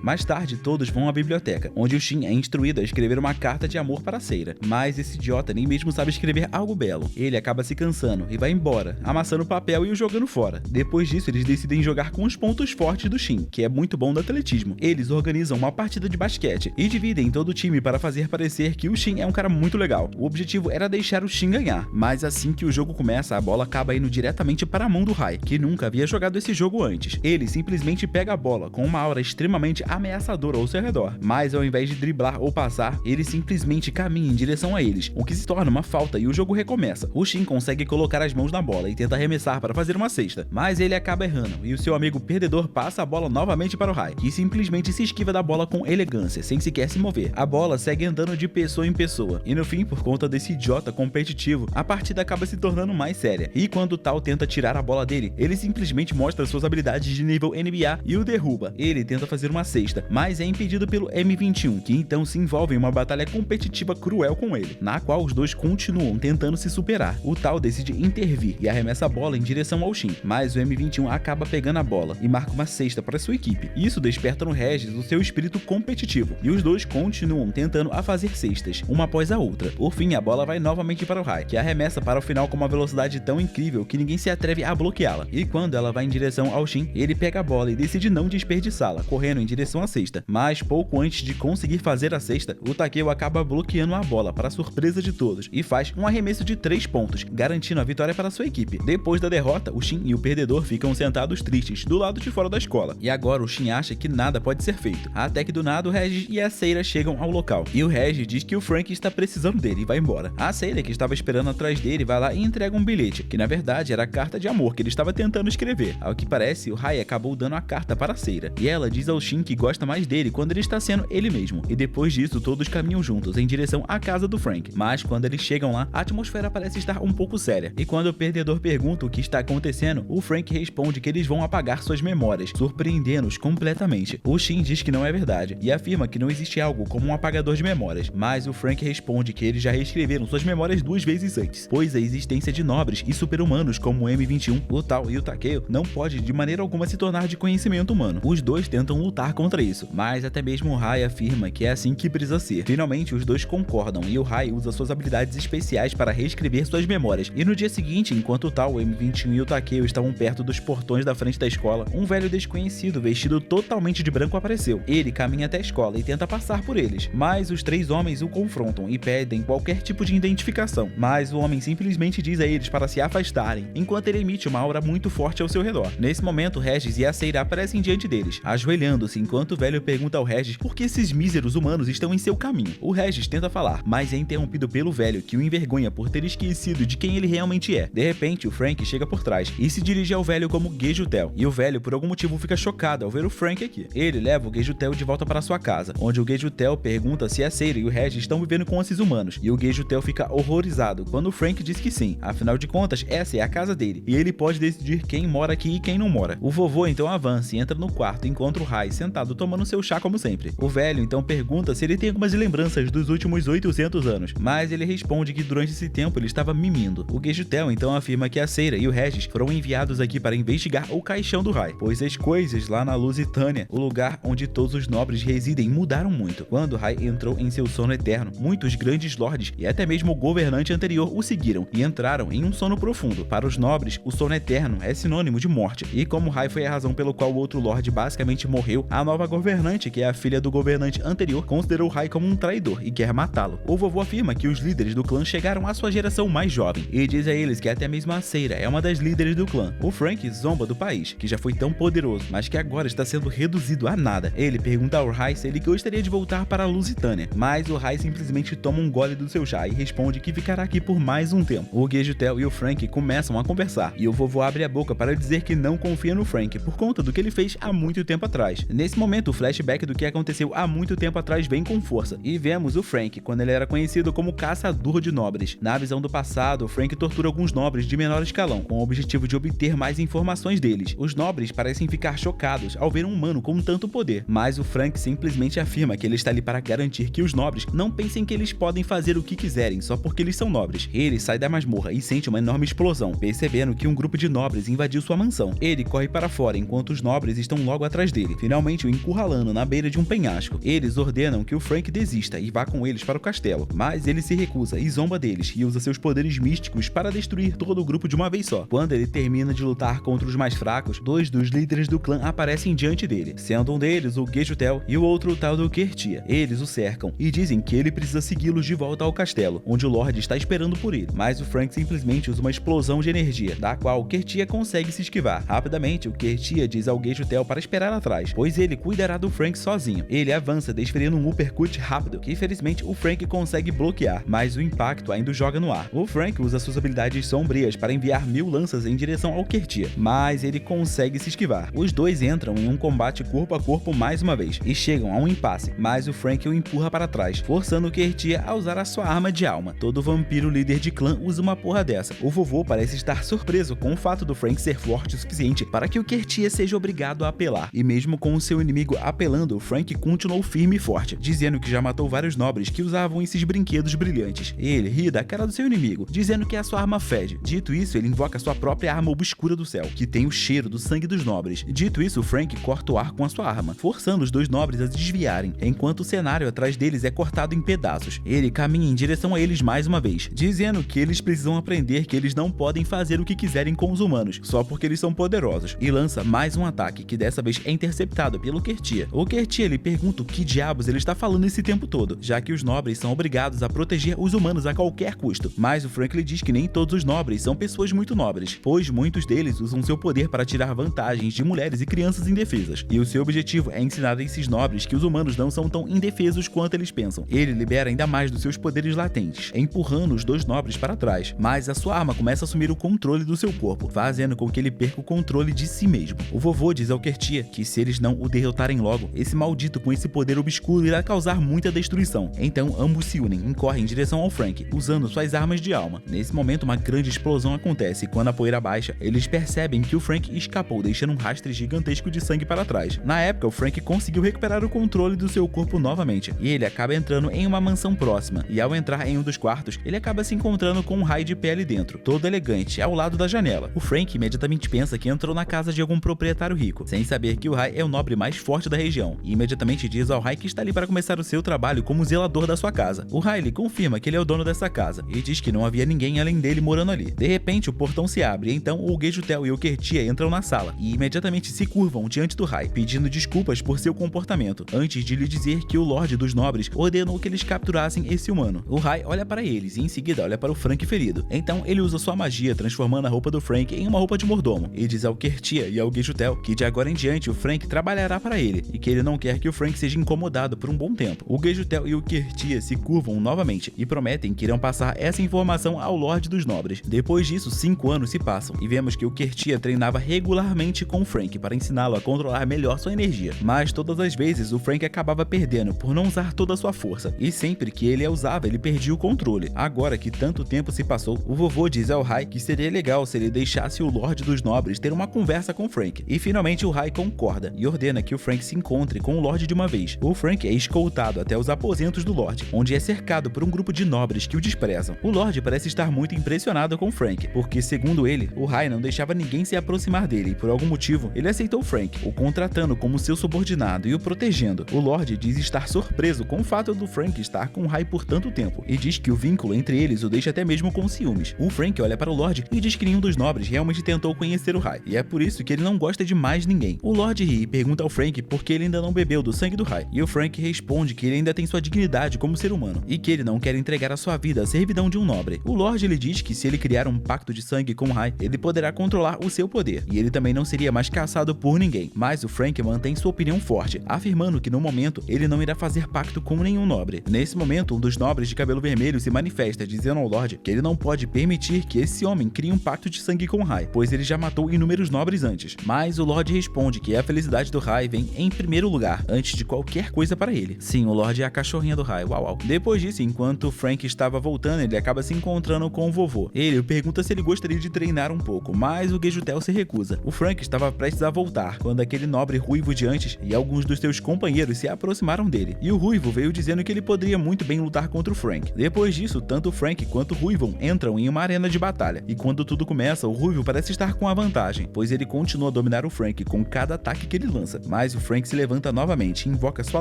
Mais tarde, todos vão à biblioteca, onde o Shin é instruído a escrever uma carta de amor para a Seira, mas esse idiota nem mesmo sabe escrever algo belo. Ele acaba se cansando e vai embora, amassando o papel e o jogando fora. Depois disso, eles decidem jogar com os pontos fortes do Shin, que é muito bom no atletismo. Eles organizam uma partida de basquete e dividem todo o time para fazer parecer que o Shin é um cara muito legal. O objetivo era deixar o Shin ganhar, mas assim que o jogo começa, a bola acaba indo diretamente para a mão do Rai, que nunca havia jogado esse jogo antes. Ele simplesmente pega a bola com uma aura extremamente ameaçadora ao seu redor, mas ao invés de driblar ou passar, ele simplesmente caminha em direção a eles, o que se torna uma falta e o jogo recomeça. O Shin consegue colocar as mãos na bola e tenta arremessar para fazer uma cesta, mas ele acaba errando e o seu amigo perdedor passa a bola novamente para o Rai, que simplesmente se esquiva da bola com elegância, sem sequer se mover. A bola segue andando de pessoa em pessoa, e no fim, por conta desse idiota competitivo, a partida acaba se tornando mais séria, e quando o Tal tenta tirar a bola dele, ele simplesmente mostra suas habilidades de nível NBA e o derruba. Ele tenta fazer uma cesta, mas é impedido pelo M21, que então se envolve em uma batalha competitiva cruel com ele, na qual os dois continuam tentando se superar. O Tal decide intervir e arremessa a bola em direção ao Shin, mas o M21 acaba pegando a bola e marca uma cesta para sua equipe. Isso desperta no Regis o seu espírito competitivo, e os dois continuam tentando a fazer cestas, uma após a outra. Por fim, a bola vai novamente para o Rai, que arremessa para o final com uma velocidade tão incrível que ninguém se atreve a bloqueá-la. E quando ela vai em direção ao Shin, ele pega a bola e decide não desperdiçá-la, correndo em direção à cesta. Mas pouco antes de conseguir fazer a cesta, o Takeo acaba bloqueando a bola para surpresa de todos e faz um arremesso de 3 pontos, garantindo a vitória para sua equipe. Depois da derrota, o Shin e o perdedor ficam sentados tristes do lado de fora da escola. E agora o Shin acha que nada pode ser feito, até que do nada o Regis e a Seira chegam ao local. E o Regis diz que o Frank está precisando dele e vai embora. A Seira, que estava esperando atrás dele, vai lá e entrega um bilhete, que na verdade era a carta de amor que ele estava tentando escrever. Ao que parece, o Rai acabou dando a carta para a Seira, e ela diz ao Shin que gosta mais dele quando ele está sendo ele mesmo. E depois disso, todos caminham juntos em direção à casa do Frank. Mas quando eles chegam lá, a atmosfera parece estar um pouco séria. E quando o perdedor pergunta o que está acontecendo, o Frank responde que eles vão apagar suas memórias, surpreendendo-os completamente. O Shin diz que não é verdade e afirma que não existe algo como um apagador de memórias, mas o Frank responde que eles já reescreveram suas memórias 2 vezes antes, pois a existência de nobres e super-humanos como o M21, o Tal e o Takeo não pode de maneira alguma se tornar de conhecimento humano. Os dois tentam lutar contra isso, mas até mesmo o Rai afirma que é assim que precisa ser. Finalmente, os dois concordam e o Rai usa suas habilidades especiais para reescrever suas memórias. E no dia seguinte, enquanto o Tal, o M21 e o Takeo estavam perto dos portões da frente da escola, um velho desconhecido vestido totalmente de branco apareceu. Ele caminha até a escola e tenta passar por eles, mas os 3 homens o confrontam e pedem qualquer tipo de identificação, mas o homem simplesmente diz a eles para se afastarem, enquanto ele emite uma aura muito forte ao seu redor. Nesse momento, Regis e a Seira aparecem diante deles, ajoelhando-se, enquanto o velho pergunta ao Regis por que esses míseros humanos estão em seu caminho. O Regis tenta falar, mas é interrompido pelo velho, que o envergonha por ter esquecido de quem ele realmente é. De repente, o Frank chega por trás e se dirige ao velho como Gejutel, e o velho por algum motivo fica chocado ao ver o Frank aqui. Ele leva o Gejutel de volta para sua casa, onde o Gejutel pergunta se a Seira e o Regis estão vivendo com esses humanos, e o Gejutel fica horrorizado quando o Frank diz que sim, afinal de contas essa é a casa dele, e ele pode decidir quem mora aqui e quem não mora. O vovô então avança e entra no quarto e encontra o Rai sentado tomando seu chá como sempre. O velho então pergunta se ele tem algumas lembranças dos últimos 800 anos, mas ele responde que durante esse tempo ele estava mimindo. O Gejutel então afirma que a Seira e o Regis foram enviados aqui para investigar o caixão do Rai, pois as coisas lá na Lusitânia, o lugar onde todos os nobres residem, mudaram muito. Quando o Rai entrou em seu sono eterno, muitos grandes lordes e até mesmo o governante anterior o seguiram e entraram em um sono profundo. Para os nobres, o sono eterno é sinônimo de morte, e como Rai foi a razão pelo qual o outro lorde basicamente morreu, a nova governante, que é a filha do governante anterior, considerou Rai como um traidor e quer matá-lo. O vovô afirma que os líderes do clã chegaram à sua geração mais jovem e diz a eles que até mesmo a Seira é uma das líderes do clã. O Frank zomba do país, que já foi tão poderoso, mas que agora está sendo reduzido a nada. Ele pergunta ao Rai se ele gostaria de voltar para a Lusitânia, mas o Rai simplesmente toma um gole do seu chá e responde que ficará aqui por mais um tempo. O Gejutel e o Frank começam a conversar, e o vovô abre a boca para dizer que não confia no Frank por conta do que ele fez há muito tempo atrás. Nesse momento, o flashback do que aconteceu há muito tempo atrás vem com força, e vemos o Frank quando ele era conhecido como caçador de nobres. Na visão do passado, o Frank tortura alguns nobres de menor escalão, com o objetivo de obter mais informações deles. Os nobres parecem ficar chocados ao ver um humano com tanto poder, mas o Frank simplesmente afirma que ele está ali para garantir que os nobres não pensem que eles podem fazer o que quiserem só porque eles são nobres. Ele sai da masmorra e sente uma enorme explosão, percebendo que um grupo de nobres invadiu sua mansão. Ele corre para fora enquanto os nobres estão logo atrás dele, finalmente o encurralando na beira de um penhasco. Eles ordenam que o Frank desista e vá com eles para o castelo, mas ele se recusa e zomba deles e usa seus poderes místicos para destruir todo o grupo de uma vez só. Quando ele termina de lutar contra os mais fracos, dois dos líderes do clã aparecem diante dele, sendo um deles o Gejutel e o outro o tal do Kertia. Eles o cercam e dizem que ele precisa segui-los de volta ao castelo, onde o Lorde está esperando por ele, mas o Frank simplesmente usa uma explosão de energia, da qual o Kertia consegue se esquivar. Rapidamente, o Kertia diz ao Gejutel para esperar atrás, pois ele cuidará do Frank sozinho. Ele avança desferindo um uppercut rápido, que infelizmente o Frank consegue bloquear, mas o impacto ainda o joga no ar. O Frank usa suas habilidades sombrias para enviar 1000 lanças em direção ao Kertia, mas ele consegue se esquivar. Os dois entram em um combate corpo a corpo mais uma vez, e chegam a um impasse, mas o Frank o empurra para trás, forçando o Kertia a usar a sua arma de alma. Todo vampiro líder de clã usa uma porra dessa. O vovô parece estar surpreso com o fato do Frank ser forte o suficiente para que o Kertia seja obrigado a apelar, e mesmo com o seu inimigo apelando, o Frank continuou firme e forte, dizendo que já matou vários nobres que usavam esses brinquedos brilhantes. Ele ri da cara do seu inimigo, dizendo que a sua arma fede. Dito isso, ele invoca sua própria arma obscura do céu, que tem o cheiro do sangue dos nobres. Dito isso, Frank corta o ar com a sua arma, forçando os dois nobres a desviarem, enquanto o cenário atrás deles é cortado em pedaços. Ele caminha em direção a eles mais uma vez, dizendo que eles precisam aprender que eles não podem fazer o que quiserem com os humanos, só porque eles são poderosos, e lança mais um ataque, que dessa vez é interceptado pelo Kertia. O Kertia lhe pergunta o que diabos ele está falando esse tempo todo, já que os nobres são obrigados a proteger os humanos a qualquer custo, mas o Frank lhe diz que nem todos os nobres são pessoas muito nobres, pois muitos deles usam seu poder para tirar vantagens de mulheres e crianças indefesas, e o seu objetivo é ensinar a esses nobres que os humanos não são tão indefesos quanto eles pensam. Ele libera ainda mais dos seus poderes latentes, empurrando os dois nobres para trás, mas a sua arma começa a assumir o controle do seu corpo, fazendo com que ele perca o controle de si mesmo. O vovô diz ao Kertia que se eles não o derrotarem logo, esse maldito com esse poder obscuro irá causar muita destruição. Então ambos se unem e correm em direção ao Frank, usando suas armas de alma. Nesse momento, uma grande explosão acontece e quando a poeira baixa, eles percebem que o Frank escapou, deixando um rastro gigantesco de sangue para trás. Na época, o Frank conseguiu recuperar o controle do seu corpo novamente, e ele acaba entrando em uma mansão próxima, e ao entrar em um dos quartos, ele acaba se encontrando com um Rai de pé ali dentro, todo elegante, ao lado da janela. O Frank imediatamente pensa que entrou na casa de algum proprietário rico, sem saber que o Rai é o nobre mais forte da região, e imediatamente diz ao Rai que está ali para começar o seu trabalho como zelador da sua casa. O Rai lhe confirma que ele é o dono dessa casa, e diz que não havia ninguém além dele morando ali. De repente, o portão se abre, e então o Gejutel e o Kertia entram na sala, e imediatamente se curvam diante do Rai, pedindo desculpas por seu comportamento, antes de lhe dizer que o Lorde dos Nobres ordenou que eles capturassem esse humano. O Rai olha para eles, e em seguida olha para o Frank ferido. Então ele usa sua magia, transformando a roupa do Frank em uma roupa de mordomo, e diz ao Kertia e ao Gejutel que de agora em diante o Frank trabalhará para ele, e que ele não quer que o Frank seja incomodado por um bom tempo. O Gejutel e o Kertia se curvam novamente, e prometem que irão passar essa informação ao Lorde dos Nobres. Depois disso, 5 anos se passam, e vemos que o Kertia treinava regularmente com o Frank para ensiná-lo a controlar melhor sua energia, mas todas as vezes o Frank acabava perdendo por não usar toda a sua força, e sempre que ele a usava, ele perdia o controle. Agora que tanto tempo se passou, o vovô diz ao Rai que seria legal se ele deixasse o Lorde dos Nobres ter uma conversa com o Frank, e finalmente o Rai concorda e ordena que o Frank se encontre com o Lorde de uma vez. O Frank é escoltado até os aposentos do Lorde, onde é cercado por um grupo de nobres que o desprezam. O Lorde parece estar muito impressionado com o Frank, porque segundo ele, o Rai não deixava ninguém se aproximar dele, e por algum motivo ele aceitou Frank, o contratando como seu subordinado e o protegendo. O Lorde diz estar surpreso com o fato do Frank estar com o Rai por tanto tempo, e diz que o vínculo entre eles o deixa até mesmo com ciúmes. O Frank olha para o Lorde e diz que nenhum dos nobres realmente tentou conhecer o Rai, e é por isso que ele não gosta de mais ninguém. O Lorde ri e pergunta ao Frank por que ele ainda não bebeu do sangue do Rai, e o Frank responde que ele ainda tem sua dignidade como ser humano, e que ele não quer entregar a sua vida à servidão de um nobre. O Lorde lhe diz que se ele criar um pacto de sangue com o Rai, ele poderá controlar o seu poder, e ele também não seria mais caçado por ninguém. Mas o Frank mantém sua opinião forte, afirmando que no momento ele não irá fazer pacto com nenhum nobre. Nesse momento, um dos nobres de cabelo vermelho se manifesta, dizendo ao Lorde que ele não pode permitir que esse homem crie um pacto de sangue com o Rai, pois ele já matou inúmeros nobres antes. Mas o Lorde responde que a felicidade do Rai vem em primeiro lugar, antes de qualquer coisa para ele. Sim, o Lorde é a cachorrinha do Rai, uau uau. Depois disso, enquanto Frank estava voltando, ele acaba se encontrando com o vovô. Ele o pergunta se ele gostaria de treinar um pouco, mas o Gejutel se recusa. O Frank estava prestes a voltar, quando aquele nobre ruivo de antes e alguns dos seus companheiros se aproximaram dele, e o ruivo veio dizendo que ele poderia muito bem lutar contra o Frank. Depois disso, tanto o Frank quanto Ruivo entram em uma arena de batalha, e quando tudo começa, o Ruivo parece estar com a vantagem, pois ele continua a dominar o Frank com cada ataque que ele lança, mas o Frank se levanta novamente e invoca sua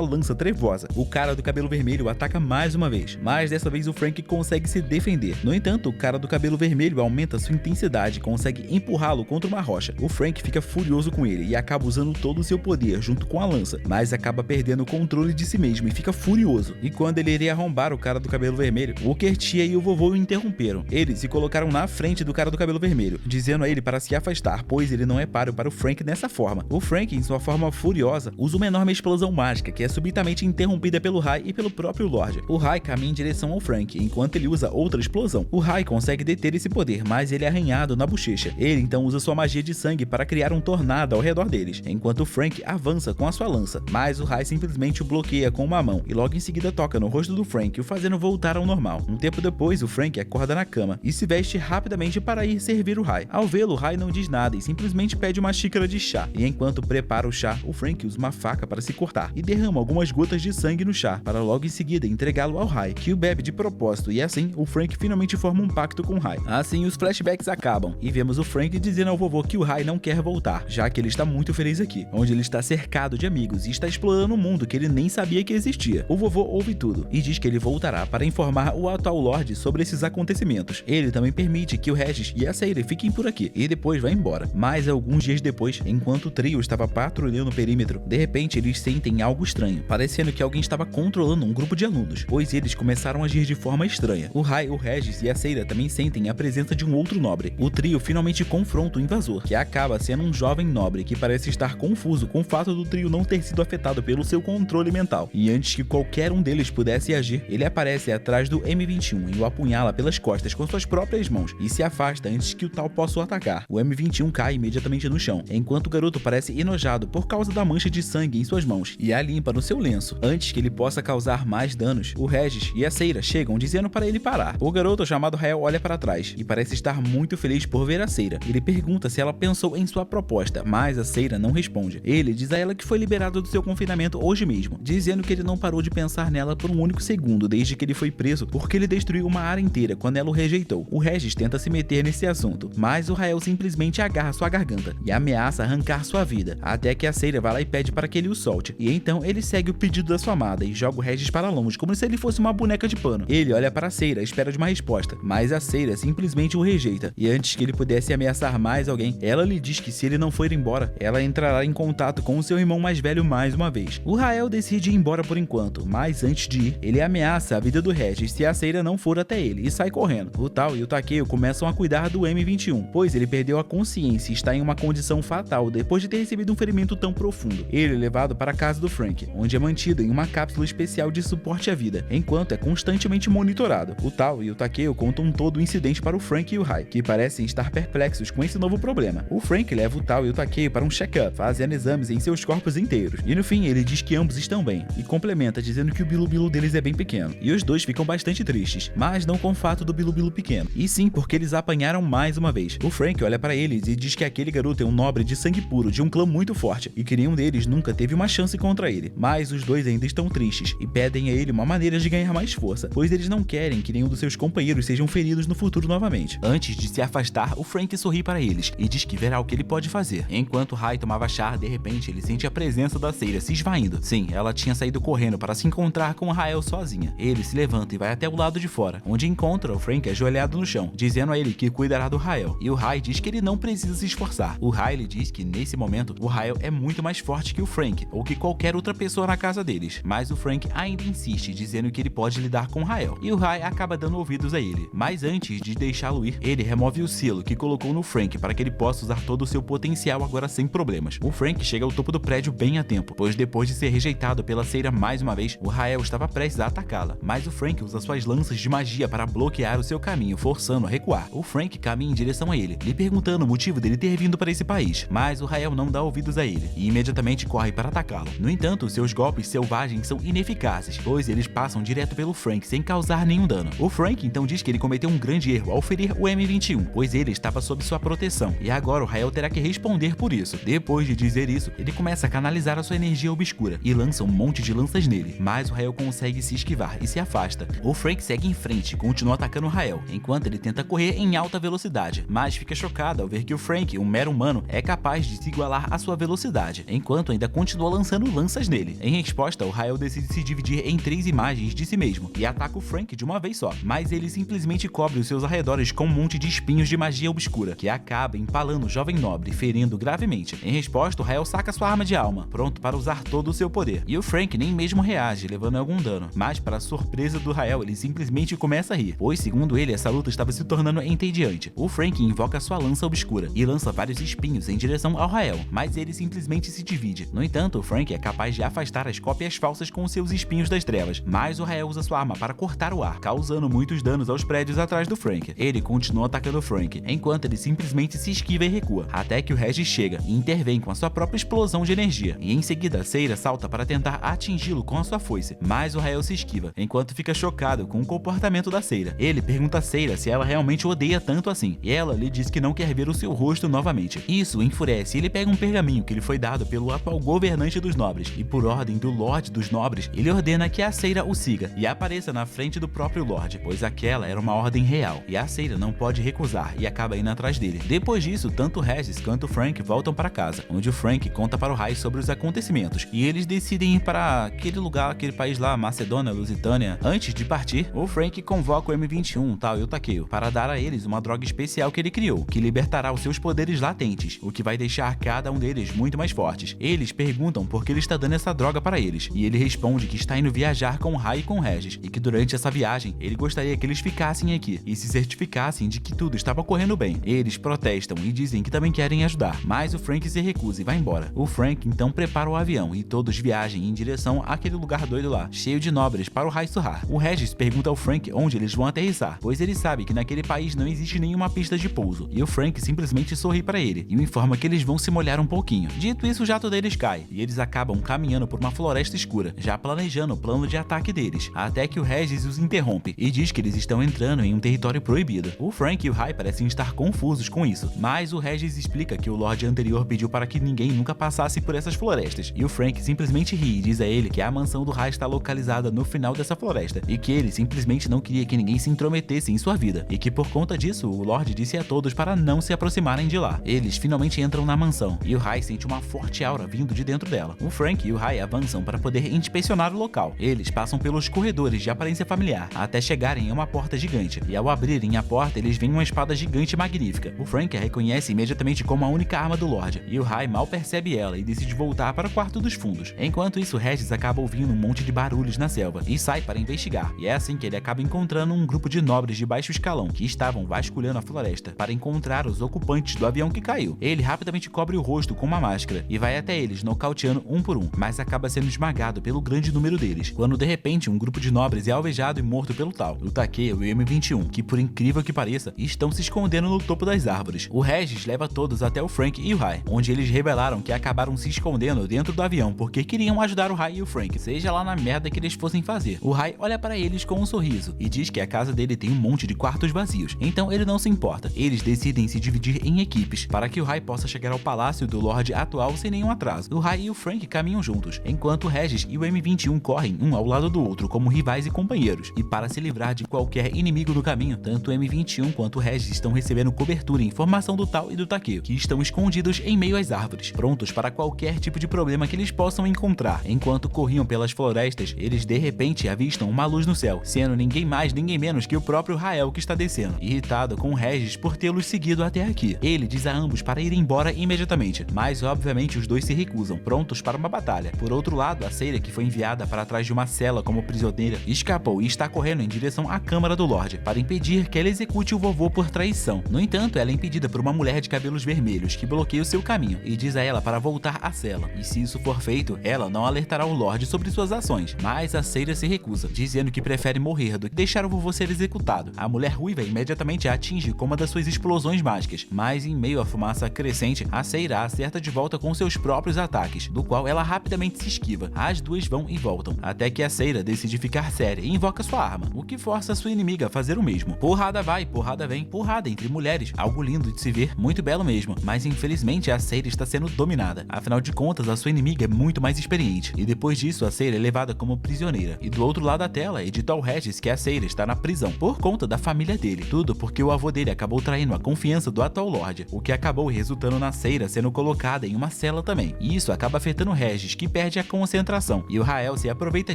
lança trevosa. O cara do cabelo vermelho ataca mais uma vez, mas dessa vez o Frank consegue se defender. No entanto, o cara do cabelo vermelho aumenta sua intensidade e consegue empurrá-lo contra uma rocha. O Frank fica furioso com ele e acaba usando todo o seu poder junto com a lança, mas acaba perdendo o controle de si mesmo e fica furioso. E quando ele iria arrombar o cara do cabelo vermelho, o Kertia e o vovô o interromperam. Eles se colocaram na frente do cara do cabelo vermelho, dizendo a ele para se afastar, pois ele não é páreo para o Frank dessa forma. O Frank, em sua forma furiosa, usa uma enorme explosão mágica que é subitamente interrompida pelo Rai e pelo próprio Lorde. O Rai caminha em direção ao Frank, enquanto ele usa outra explosão. O Rai consegue deter esse poder, mas ele é arranhado na bochecha. Ele então usa sua magia de sangue para criar um tornado ao redor deles, enquanto o Frank avança com a sua lança, mas o Rai simplesmente o bloqueia com uma mão e logo em seguida toca no rosto do Frank, o fazendo voltar ao normal. Um tempo depois, o Frank acorda na cama e se veste rapidamente para ir servir o Rai. Ao vê-lo, o Rai não diz nada e simplesmente pede uma xícara de chá, e enquanto prepara o chá, o Frank usa uma faca para se cortar e derrama algumas gotas de sangue no chá, para logo em seguida entregá-lo ao Rai, que o bebe de propósito, e assim o Frank finalmente forma um pacto com o Rai. Assim, os flashbacks acabam e vemos o Frank dizendo ao vovô que o Rai não quer voltar, já que ele está muito feliz aqui, onde ele está cercado de amigos e está explorando um mundo que ele nem sabia que existia. O vovô ouve tudo e diz que ele voltará para informar o atual Lorde sobre esses acontecimentos. Ele também permite que o Regis e a Sayre fiquem por aqui e depois vai embora. Mas alguns dias depois, enquanto o trio estava patrulhando o perímetro, de repente eles sentem algo estranho, parecendo que alguém estava controlando um grupo de alunos, pois eles começaram a agir de forma estranha. O Rai, o Regis e a Sayre também sentem a presença de um outro nobre. O trio finalmente confronta o invasor, que acaba sendo um jovem nobre que parece estar confuso com o fato do trio não ter sido afetado pelo seu controle mental. E antes que qualquer um deles pudesse agir, ele aparece atrás do M21 e o apunhala pelas costas com suas próprias mãos e se afasta antes que o tal possa o atacar. O M21 cai imediatamente no chão, enquanto o garoto parece enojado por causa da mancha de sangue em suas mãos e a limpa no seu lenço. Antes que ele possa causar mais danos, o Regis e a Sayre chegam dizendo para ele parar. O garoto chamado Rael olha para trás e parece estar muito feliz por ver a Sayre. Ele pergunta se ela pensou em sua proposta, mas a Sayre não responde. Ele diz a ela que foi liberado do seu confinamento hoje mesmo, dizendo que ele não parou de pensar nela por um único segundo desde que ele foi preso, porque ele destruiu uma área inteira quando ela o rejeitou. O Regis tenta se meter nesse assunto, mas o Rael simplesmente agarra sua garganta e ameaça arrancar sua vida, até que a Sayre vai lá e pede para que ele o solte. E então ele segue o pedido da sua amada e joga o Regis para longe, como se ele fosse uma boneca de pano. Ele olha para a Sayre à espera de uma resposta, mas a Sayre simplesmente o rejeita, e antes que ele pudesse ameaçar mais alguém, ela lhe diz que se ele não for embora, ela entrará em contato com o seu irmão mais velho mais uma vez. O Rael decide ir embora por enquanto, mas antes de ir, ele ameaça a vida do Regis se a Sayre não for até ele e sai correndo. O Tal e o Takeo começam a cuidar do M21, pois ele perdeu a consciência e está em uma condição fatal depois de ter recebido um ferimento tão profundo. Ele é levado para a casa do Frank, onde é mantido em uma cápsula especial de suporte à vida, enquanto é constantemente monitorado. O Tal e o Takeo contam todo o incidente para o Frank e o Rai, que parecem estar perplexos com esse novo problema. O Frank leva o Tal e o Takeo para um check-up, fazendo exames em seus corpos inteiros, e no fim ele diz que ambos estão bem, e complementa dizendo que o bilu-bilu deles é bem pequeno, e os dois ficam bastante tristes, mas não com o fato do bilu-bilu pequeno, e sim porque eles apanharam mais uma vez. O Frank olha para eles e diz que aquele garoto é um nobre de sangue puro de um clã muito forte, e que nenhum deles nunca teve uma chance contra ele, mas os dois ainda estão tristes, e pedem a ele uma maneira de ganhar mais força, pois eles não querem que nenhum dos seus companheiros sejam feridos no futuro novamente. Antes de se afastar, o Frank sorri para eles e diz que verá o que ele pode fazer. Enquanto Rai tomava chá, de repente ele sente a presença da Sayre se esvaindo. Sim, ela tinha saído correndo para se encontrar com Rael sozinha. Ele se levanta e vai até o lado de fora, onde encontra o Frank ajoelhado no chão, dizendo a ele que cuidará do Rael, e o Rai diz que ele não precisa se esforçar. O Rai lhe diz que nesse momento o Rael é muito mais forte que o Frank, ou que qualquer outra pessoa na casa deles, mas o Frank ainda insiste, dizendo que ele pode lidar com o Rael, e o Rai acaba dando ouvidos a ele. Mas antes de deixá-lo ir, ele remove o selo que colocou no Frank para que ele possa usar todo o seu potencial agora sem problemas. O Frank chega ao topo do prédio bem a tempo, pois depois de ser rejeitado pela Sayre mais uma vez, o Rael estava prestes a atacá-la, mas o Frank usa suas lanças de magia para bloquear o seu caminho, forçando a recuar. O Frank caminha em direção a ele, lhe perguntando o motivo dele ter vindo para esse país, mas o Rael não dá ouvidos a ele e imediatamente corre para atacá-lo. No entanto, seus golpes selvagens são ineficazes, pois eles passam direto pelo Frank sem causar nenhum dano. O Frank então diz que ele cometeu um grande erro ao ferir o M21, pois ele estava sob sua proteção, e agora o Rael terá que responder por isso. Depois de dizer isso, ele começa a canalizar a sua energia obscura e lança um monte de lanças nele, mas o Rael consegue se esquivar e se afasta. O Frank segue em frente, continua atacando Rael, enquanto ele tenta correr em alta velocidade, mas fica chocado ao ver que o Frank, um mero humano, é capaz de se igualar à sua velocidade, enquanto ainda continua lançando lanças nele. Em resposta, o Rael decide se dividir em 3 imagens de si mesmo e ataca o Frank de uma vez só, mas ele simplesmente cobre os seus arredores com um monte de espinhos de magia obscura, que acaba empalando o jovem nobre, ferindo gravemente. Em resposta, o Rael saca sua arma de alma, pronto para usar todo o seu poder, e o Frank nem mesmo reage, levando algum dano, mas para a surpresa do Rael, ele simplesmente começa a rir, pois segundo ele, essa luta estava se tornando entediante. O Frank invoca sua lança obscura e lança vários espinhos em direção ao Rael, mas ele simplesmente se divide. No entanto, o Frank é capaz de afastar as cópias falsas com seus espinhos das trevas, mas o Rael usa sua arma para cortar o ar, causando muitos danos aos prédios atrás do Frank. Ele continua atacando o Frank, enquanto ele simplesmente se esquiva e recua, até que o Regis chega e intervém com a sua própria explosão de energia, e em seguida Seira salta para tentar atingi-lo com a sua foice, mas o Rael se esquiva, enquanto fica chocado com o comportamento da Seira. Ele pergunta a Seira se ela realmente o odeia tanto assim, e ela lhe diz que não quer ver o seu rosto novamente. Isso o enfurece e ele pega um pergaminho que lhe foi dado pelo atual governante dos nobres, e por ordem do Lorde dos Nobres, ele ordena que a Seira o siga e apareça na frente do próprio Lorde, pois aquela era uma ordem real, e a Seira não pode recusar e acaba indo atrás dele. Depois disso, tanto Regis quanto o Frank voltam para casa, onde o Frank conta para o Rai sobre os acontecimentos, e eles decidem ir para aquele lugar, aquele país lá, Macedônia, Lusitânia. Antes de partir, o Frank convoca o M21, tal, e o Takeo, para dar a eles uma droga especial que ele criou, que libertará os seus poderes latentes, o que vai deixar cada um deles muito mais fortes. Eles perguntam por que ele está dando essa droga para eles, e ele responde que está indo viajar com o Rai e com o Regis, e que durante essa viagem, ele gostaria que eles ficassem aqui, e se certificassem de que tudo estava correndo bem. Eles protestam e dizem que também querem ajudar, mas o Frank se recusa e vai embora. O Frank então prepara o avião, e todos viajam em direção àquele lugar doido lá, cheio de nobres, para o Rai surrar. O Regis pergunta ao Frank onde eles vão aterrissar, pois ele sabe que naquele país não existe nenhuma pista de pouso, e o Frank simplesmente sorri para ele, e o informa que eles vão se molhar um pouquinho. Dito isso, o jato deles cai, e eles acabam caminhando por uma floresta escura, já planejando o plano de ataque deles, até que o Regis os interrompe, e diz que eles estão entrando em um território proibido. O Frank e o Rai parecem estar confusos com isso, mas o Regis explica que o Lorde anterior pediu para que ninguém nunca passasse por essas florestas, e o Frank simplesmente ri e diz a ele que a mansão do Rai está localizada no final dessa floresta, e que ele simplesmente não queria que ninguém se intrometesse em sua vida, e que por conta disso, o Lorde disse a todos para não se aproximarem de lá. Eles finalmente entram na mansão, e o Rai sente uma forte aura vindo de dentro dela. O Frank e o Rai avançam para poder inspecionar o local. Eles passam pelos corredores de aparência familiar, até chegarem a uma porta gigante, e ao abrirem a porta, eles veem uma espada gigante magnífica. O Frank a reconhece imediatamente como a única arma do Lorde, e o Rai mal percebe ela e decide voltar para o quarto dos fundos. Enquanto isso, Regis acaba ouvindo um monte de barulhos na selva, e sai para investigar, e é assim que ele acaba encontrando um grupo de nobres de baixo escalão, que estavam vasculhando a floresta, para encontrar os ocupantes do avião que caiu. Ele rapidamente cobre o rosto com uma máscara, e vai até eles, nocauteando um por um, mas acaba sendo esmagado pelo grande número deles, quando de repente um grupo de nobres é alvejado e morto pelo tal, o Takeo e o M21, que por incrível que pareça, estão se escondendo no topo das árvores. O Regis leva todos até o Frank e o Rai, onde eles revelaram que acabaram se escondendo dentro do avião porque queriam ajudar o Rai e o Frank, seja lá na merda que eles fossem fazer. O Rai olha para eles com um sorriso e diz que a casa dele tem um monte de quartos vazios, então ele não se importa. Eles decidem se dividir em equipes para que o Rai possa chegar ao palácio do Lorde atual sem nenhum atraso. O Rai e o Frank caminham juntos, enquanto o Regis e o M21 correm um ao lado do outro como rivais e companheiros, e para se livrar de qualquer inimigo do caminho, tanto o M21 quanto o Regis estão recebendo cobertura e informação do Tal e do Takeo, que estão escondidos em meio às árvores, prontos para qualquer tipo de problema que eles possam encontrar. Enquanto corriam pelas florestas, eles de repente avistam uma luz no céu, sendo ninguém mais ninguém menos que o próprio Rael que está descendo, irritado com o Regis por tê-los seguido até aqui. Ele diz a ambos para ir embora imediatamente, mas obviamente os dois se recusam, prontos para uma batalha. Por outro lado, a Seira, que foi enviada para trás de uma cela como prisioneira, escapou e está correndo em direção à Câmara do Lorde, para impedir que ela execute o vovô por traição. No entanto, ela é impedida por uma mulher de cabelos vermelhos, que bloqueia o seu caminho, e diz a ela para voltar à cela, e se isso for feito, ela não alertará o Lorde sobre suas ações, mas a Seira se recusa, dizendo que prefere morrer do que deixar o vovô ser executado. A mulher ruiva imediatamente a atinge com uma das suas explosões mágicas, mas em meio à fumaça crescente, a Seira acerta de volta com seus próprios ataques, do qual ela rapidamente se esquiva. As duas vão e voltam, até que a Seira decide ficar séria e invoca sua arma, o que força sua inimiga a fazer o mesmo. Porrada vai, porrada vem, porrada entre mulheres, algo lindo de se ver, muito belo mesmo, mas infelizmente a Seira está sendo dominada. Afinal de contas, a sua inimiga é muito mais experiente, e depois disso a Seira é levada como prisioneira. E do outro lado da tela é dito ao Regis que a Seira dele está na prisão, por conta da família dele. Tudo porque o avô dele acabou traindo a confiança do atual Lorde, o que acabou resultando na Saira sendo colocada em uma cela também. E isso acaba afetando Regis, que perde a concentração, e o Rael se aproveita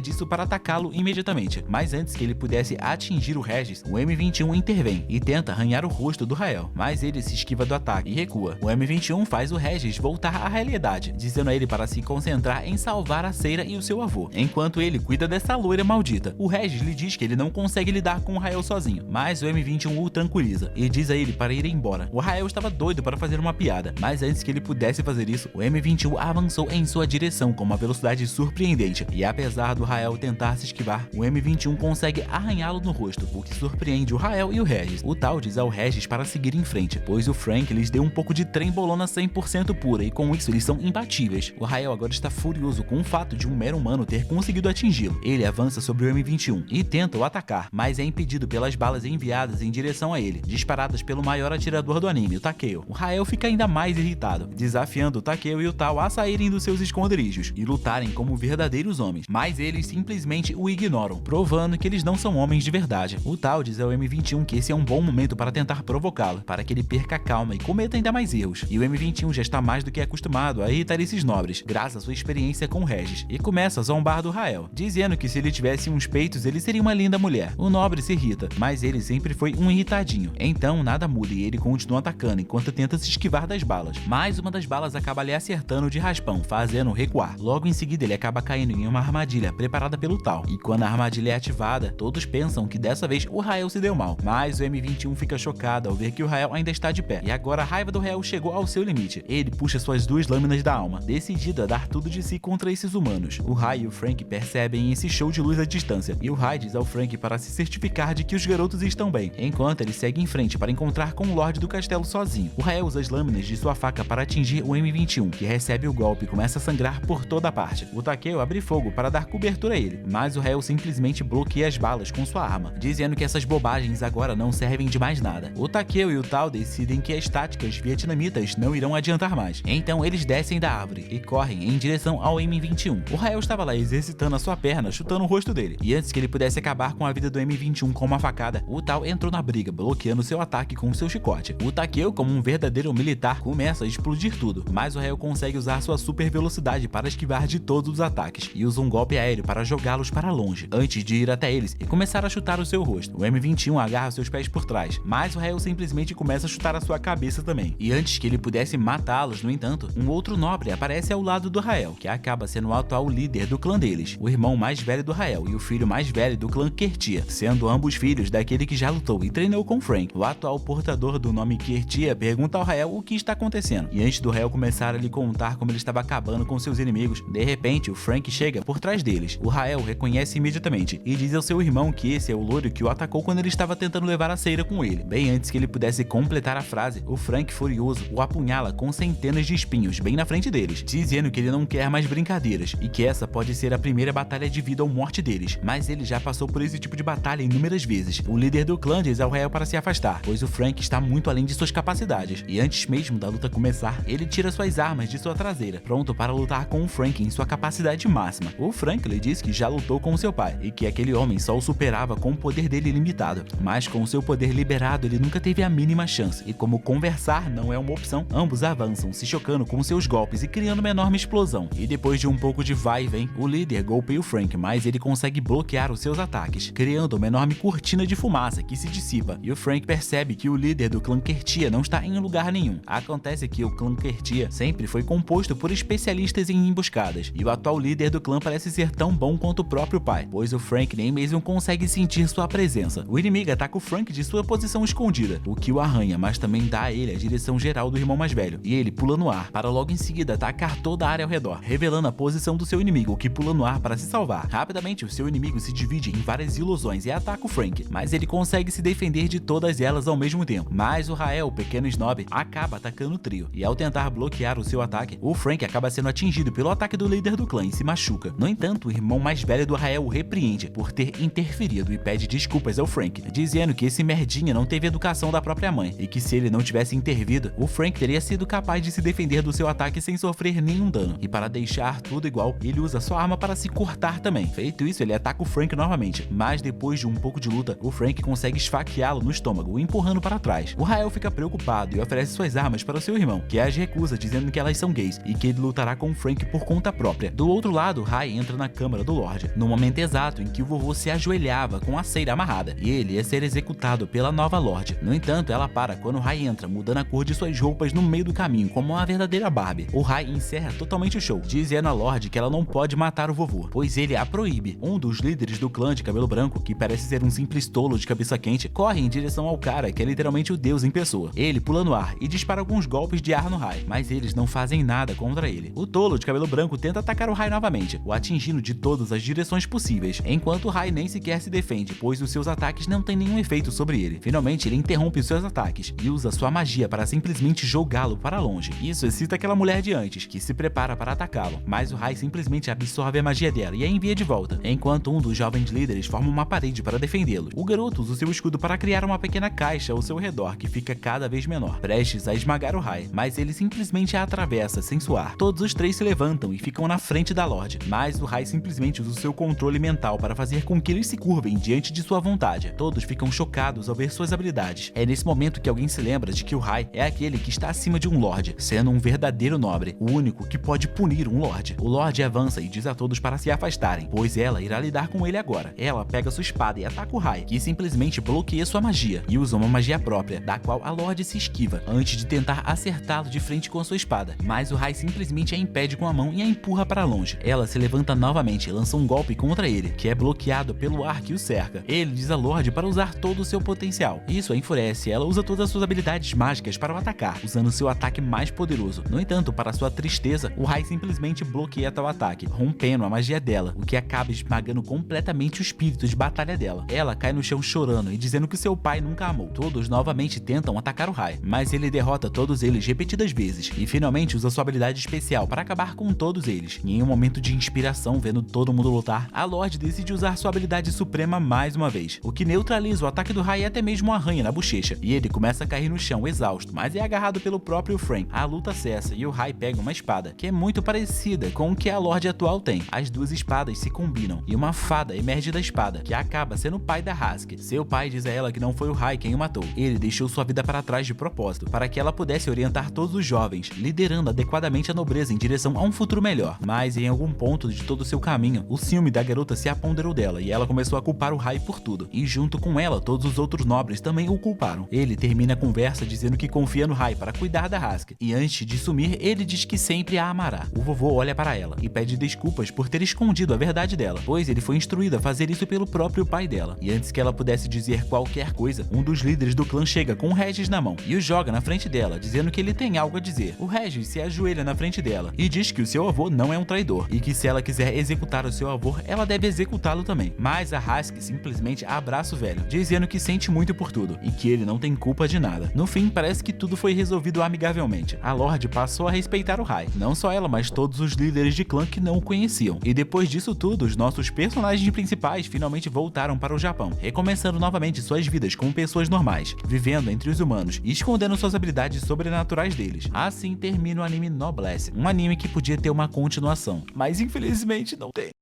disso para atacá-lo imediatamente. Mas antes que ele pudesse atingir o Regis, o M21 intervém e tenta arranhar o rosto do Rael, mas ele se esquiva do ataque e recua. O M21 faz o Regis voltar à realidade, dizendo a ele para se concentrar em salvar a Saira e o seu avô, enquanto ele cuida dessa loira maldita. O Regis lhe diz que ele não consegue lidar com o Rael sozinho, mas o M21 o tranquiliza e diz a ele para ir embora. O Rael estava doido para fazer uma piada, mas antes que ele pudesse fazer isso, o M21 avançou em sua direção com uma velocidade surpreendente, e apesar do Rael tentar se esquivar, o M21 consegue arranhá-lo no rosto, o que surpreende o Rael e o Regis. O tal diz ao Regis para seguir em frente, pois o Frank lhes deu um pouco de trembolona 100% pura, e com isso eles são imbatíveis. O Rael agora está furioso com o fato de um mero humano ter conseguido atingi-lo. Ele avança sobre o M21 e tenta o atacar, mas é impedido pelas balas enviadas em direção a ele, disparadas pelo maior atirador do anime, o Takeo. O Rael fica ainda mais irritado, desafiando o Takeo e o Tal a saírem dos seus esconderijos e lutarem como verdadeiros homens, mas eles simplesmente o ignoram, provando que eles não são homens de verdade. O Tal diz ao M21 que esse é um bom momento para tentar provocá-lo, para que ele perca a calma e cometa ainda mais erros, e o M21 já está mais do que acostumado a irritar esses nobres, graças à sua experiência com Regis, e começa a zombar do Rael, dizendo que se ele tivesse uns peitos ele seria uma linda mulher. O nobre se irrita, mas ele sempre foi um irritadinho, então nada muda e ele continua atacando enquanto tenta se esquivar das balas, mas uma das balas acaba lhe acertando de raspão, fazendo-o recuar. Logo em seguida ele acaba caindo em uma armadilha preparada pelo Tal, e quando a armadilha é ativada, todos pensam que dessa vez o Rael se deu mal, mas o M21 fica chocado ao ver que o Rael ainda está de pé, e agora a raiva do Rael chegou ao seu limite. Ele puxa suas duas lâminas da alma, decidido a dar tudo de si contra esses humanos. O Rai e o Frank percebem esse show de luz à distância, e o Rai diz ao Frank para se certificar de que os garotos estão bem, enquanto ele segue em frente para encontrar com o Lorde do castelo sozinho. O Rael usa as lâminas de sua faca para atingir o M21, que recebe o golpe e começa a sangrar por toda parte. O Takeo abre fogo para dar cobertura a ele, mas o Rael simplesmente bloqueia as balas com sua arma, dizendo que essas bobagens agora não servem de mais nada. O Takeo e o Tal decidem que as táticas vietnamitas não irão adiantar mais, então eles descem da árvore e correm em direção ao M21. O Rael estava lá exercitando a sua perna, chutando o rosto dele, e antes que ele pudesse acabar com a vida do M21 com uma facada, o Tal entrou na briga, bloqueando seu ataque com seu chicote. O Takeo, como um verdadeiro militar, começa a explodir tudo, mas o Rael consegue usar sua super velocidade para esquivar de todos os ataques, e usa um golpe aéreo para jogá-los para longe, antes de ir até eles e começar a chutar o seu rosto. O M21 agarra seus pés por trás, mas o Rael simplesmente começa a chutar a sua cabeça também. E antes que ele pudesse matá-los, no entanto, um outro nobre aparece ao lado do Rael, que acaba sendo o atual líder do clã deles, o irmão mais velho do Rael e o filho mais velho do clã Kertia, sendo ambos filhos daquele que já lutou e treinou com Frank. O atual portador do nome Kertia pergunta ao Rael o que está acontecendo, e antes do Rael começar a lhe contar como ele estava acabando com seus inimigos, de repente o Frank chega por trás deles. O Rael o reconhece imediatamente e diz ao seu irmão que esse é o loiro que o atacou quando ele estava tentando levar a Saira com ele. Bem antes que ele pudesse completar a frase, o Frank, furioso, o apunhala com centenas de espinhos bem na frente deles, dizendo que ele não quer mais brincadeiras e que essa pode ser a primeira batalha de vida ou morte deles, mas ele já passou por esse tipo de batalha inúmeras vezes. O líder do clã diz ao Rael para se afastar, pois o Frank está muito além de suas capacidades, e antes mesmo da luta começar, ele tira suas armas de sua traseira, pronto para lutar com o Frank em sua capacidade máxima. O Frank lhe diz que já lutou com seu pai e que aquele homem só o superava com o poder dele limitado, mas com seu poder liberado ele nunca teve a mínima chance, e como conversar não é uma opção, ambos avançam, se chocando com seus golpes e criando uma enorme explosão. E depois de um pouco de vai e vem, o líder golpeia o Frank, mas ele consegue bloquear os seus ataques, criando uma enorme cortina de fumaça que se dissipa, e o Frank percebe que o líder do clã Kertia não está em lugar nenhum. Acontece que o clã Kertia sempre foi composto por especialistas em emboscadas, e o atual líder do clã parece ser tão bom quanto o próprio pai, pois o Frank nem mesmo consegue sentir sua presença. O inimigo ataca o Frank de sua posição escondida, o que o arranha, mas também dá a ele a direção geral do irmão mais velho, e ele pula no ar, para logo em seguida atacar toda a área ao redor, revelando a posição do seu inimigo, que pula no ar para se salvar. Rapidamente, o seu inimigo se divide em várias ilusões e ataca o Frank, mas ele consegue se defender de todas elas ao mesmo tempo. Mas o Rael, o pequeno snob, acaba atacando o trio, e ao tentar bloquear o seu ataque, o Frank acaba sendo atingido pelo ataque do líder do clã e se machuca. No entanto, o irmão mais velho do Rael o repreende por ter interferido e pede desculpas ao Frank, dizendo que esse merdinha não teve educação da própria mãe, e que se ele não tivesse intervido, o Frank teria sido capaz de se defender do seu ataque sem sofrer nenhum dano. E para deixar tudo igual, ele usa sua arma para se cortar também. Feito isso, ele ataca o Frank novamente, mas depois depois de um pouco de luta, o Frank consegue esfaqueá-lo no estômago, o empurrando para trás. O Rael fica preocupado e oferece suas armas para seu irmão, que as recusa dizendo que elas são gays e que ele lutará com o Frank por conta própria. Do outro lado, Rai entra na câmara do Lorde, no momento exato em que o vovô se ajoelhava com a ceira amarrada, e ele ia ser executado pela nova Lorde. No entanto, ela para quando Rai entra, mudando a cor de suas roupas no meio do caminho, como uma verdadeira Barbie. O Rai encerra totalmente o show, dizendo à Lorde que ela não pode matar o vovô, pois ele a proíbe. Um dos líderes do clã de cabelo branco, que parece ser um simples tolo de cabeça quente, corre em direção ao cara, que é literalmente o deus em pessoa. Ele pula no ar e dispara alguns golpes de ar no Rai, mas eles não fazem nada contra ele. O tolo de cabelo branco tenta atacar o Rai novamente, o atingindo de todas as direções possíveis, enquanto o Rai nem sequer se defende, pois os seus ataques não têm nenhum efeito sobre ele. Finalmente, ele interrompe os seus ataques e usa sua magia para simplesmente jogá-lo para longe. Isso excita aquela mulher de antes, que se prepara para atacá-lo, mas o Rai simplesmente absorve a magia dela e a envia de volta, enquanto um dos jovens líderes forma uma parede para defendê-lo. O garoto usa o seu escudo para criar uma pequena caixa ao seu redor, que fica cada vez menor, prestes a esmagar o Rai, mas ele simplesmente a atravessa sem suar. Todos os três se levantam e ficam na frente da Lorde, mas o Rai simplesmente usa o seu controle mental para fazer com que eles se curvem diante de sua vontade. Todos ficam chocados ao ver suas habilidades. É nesse momento que alguém se lembra de que o Rai é aquele que está acima de um Lorde, sendo um verdadeiro nobre, o único que pode punir um Lorde. O Lorde avança e diz a todos para se afastarem, pois ela irá lidar com ele agora. Ela pega sua espada e ataca o Rai, que simplesmente bloqueia sua magia e usa uma magia própria, da qual a Lorde se esquiva, antes de tentar acertá-lo de frente com a sua espada. Mas o Rai simplesmente a impede com a mão e a empurra para longe. Ela se levanta novamente e lança um golpe contra ele, que é bloqueado pelo ar que o cerca. Ele diz a Lorde para usar todo o seu potencial. Isso a enfurece e ela usa todas as suas habilidades mágicas para o atacar, usando seu ataque mais poderoso. No entanto, para sua tristeza, o Rai simplesmente bloqueia tal ataque, rompendo a magia dela, o que acaba esmagando completamente o espírito de batalha dela. Ela cai no chão chorando e dizendo que seu pai nunca a amou. Todos novamente tentam atacar o Rai, mas ele derrota todos eles repetidas vezes e finalmente usa sua habilidade especial para acabar com todos eles. E em um momento de inspiração, vendo todo mundo lutar, a Lorde decide usar sua habilidade suprema mais uma vez, o que neutraliza o ataque do Rai e até mesmo um arranha na bochecha, e ele começa a cair no chão exausto, mas é agarrado pelo próprio Frank. A luta cessa e o Rai pega uma espada, que é muito parecida com o que a Lorde atual tem. As duas espadas se combinam e uma fada emerge da espada, que acaba sendo o pai da Hask. Seu pai diz a ela que não foi o Rai quem o matou. Ele deixou sua vida para trás de propósito, para que ela pudesse orientar todos os jovens, liderando adequadamente a nobreza em direção a um futuro melhor. Mas em algum ponto de todo o seu caminho, o ciúme da garota se apoderou dela e ela começou a culpar o Rai por tudo. E junto com ela, todos os outros nobres também o culparam. Ele termina a conversa dizendo que confia no Rai para cuidar da Hask, e antes de sumir, ele diz que sempre a amará. O vovô olha para ela e pede desculpas por ter escondido a verdade dela, pois ele foi instruído a fazer isso pelo próprio pai dela. E antes que ela pudesse dizer qualquer coisa, um dos líderes do clã chega com o Regis na mão e o joga na frente dela, dizendo que ele tem algo a dizer. O Regis se ajoelha na frente dela e diz que o seu avô não é um traidor e que se ela quiser executar o seu avô, ela deve executá-lo também. Mas a Hask simplesmente abraça o velho, dizendo que sente muito por tudo e que ele não tem culpa de nada. No fim, parece que tudo foi resolvido amigavelmente. A Lorde passou a respeitar o Rai, não só ela, mas todos os líderes de clã que não o conheciam. E depois disso tudo, os nossos personagens principais finalmente voltaram para o Japão, recomeçando novamente suas vidas como pessoas normais, vivendo entre os humanos e escondendo suas habilidades sobrenaturais deles. Assim termina o anime Noblesse, um anime que podia ter uma continuação, mas infelizmente não tem.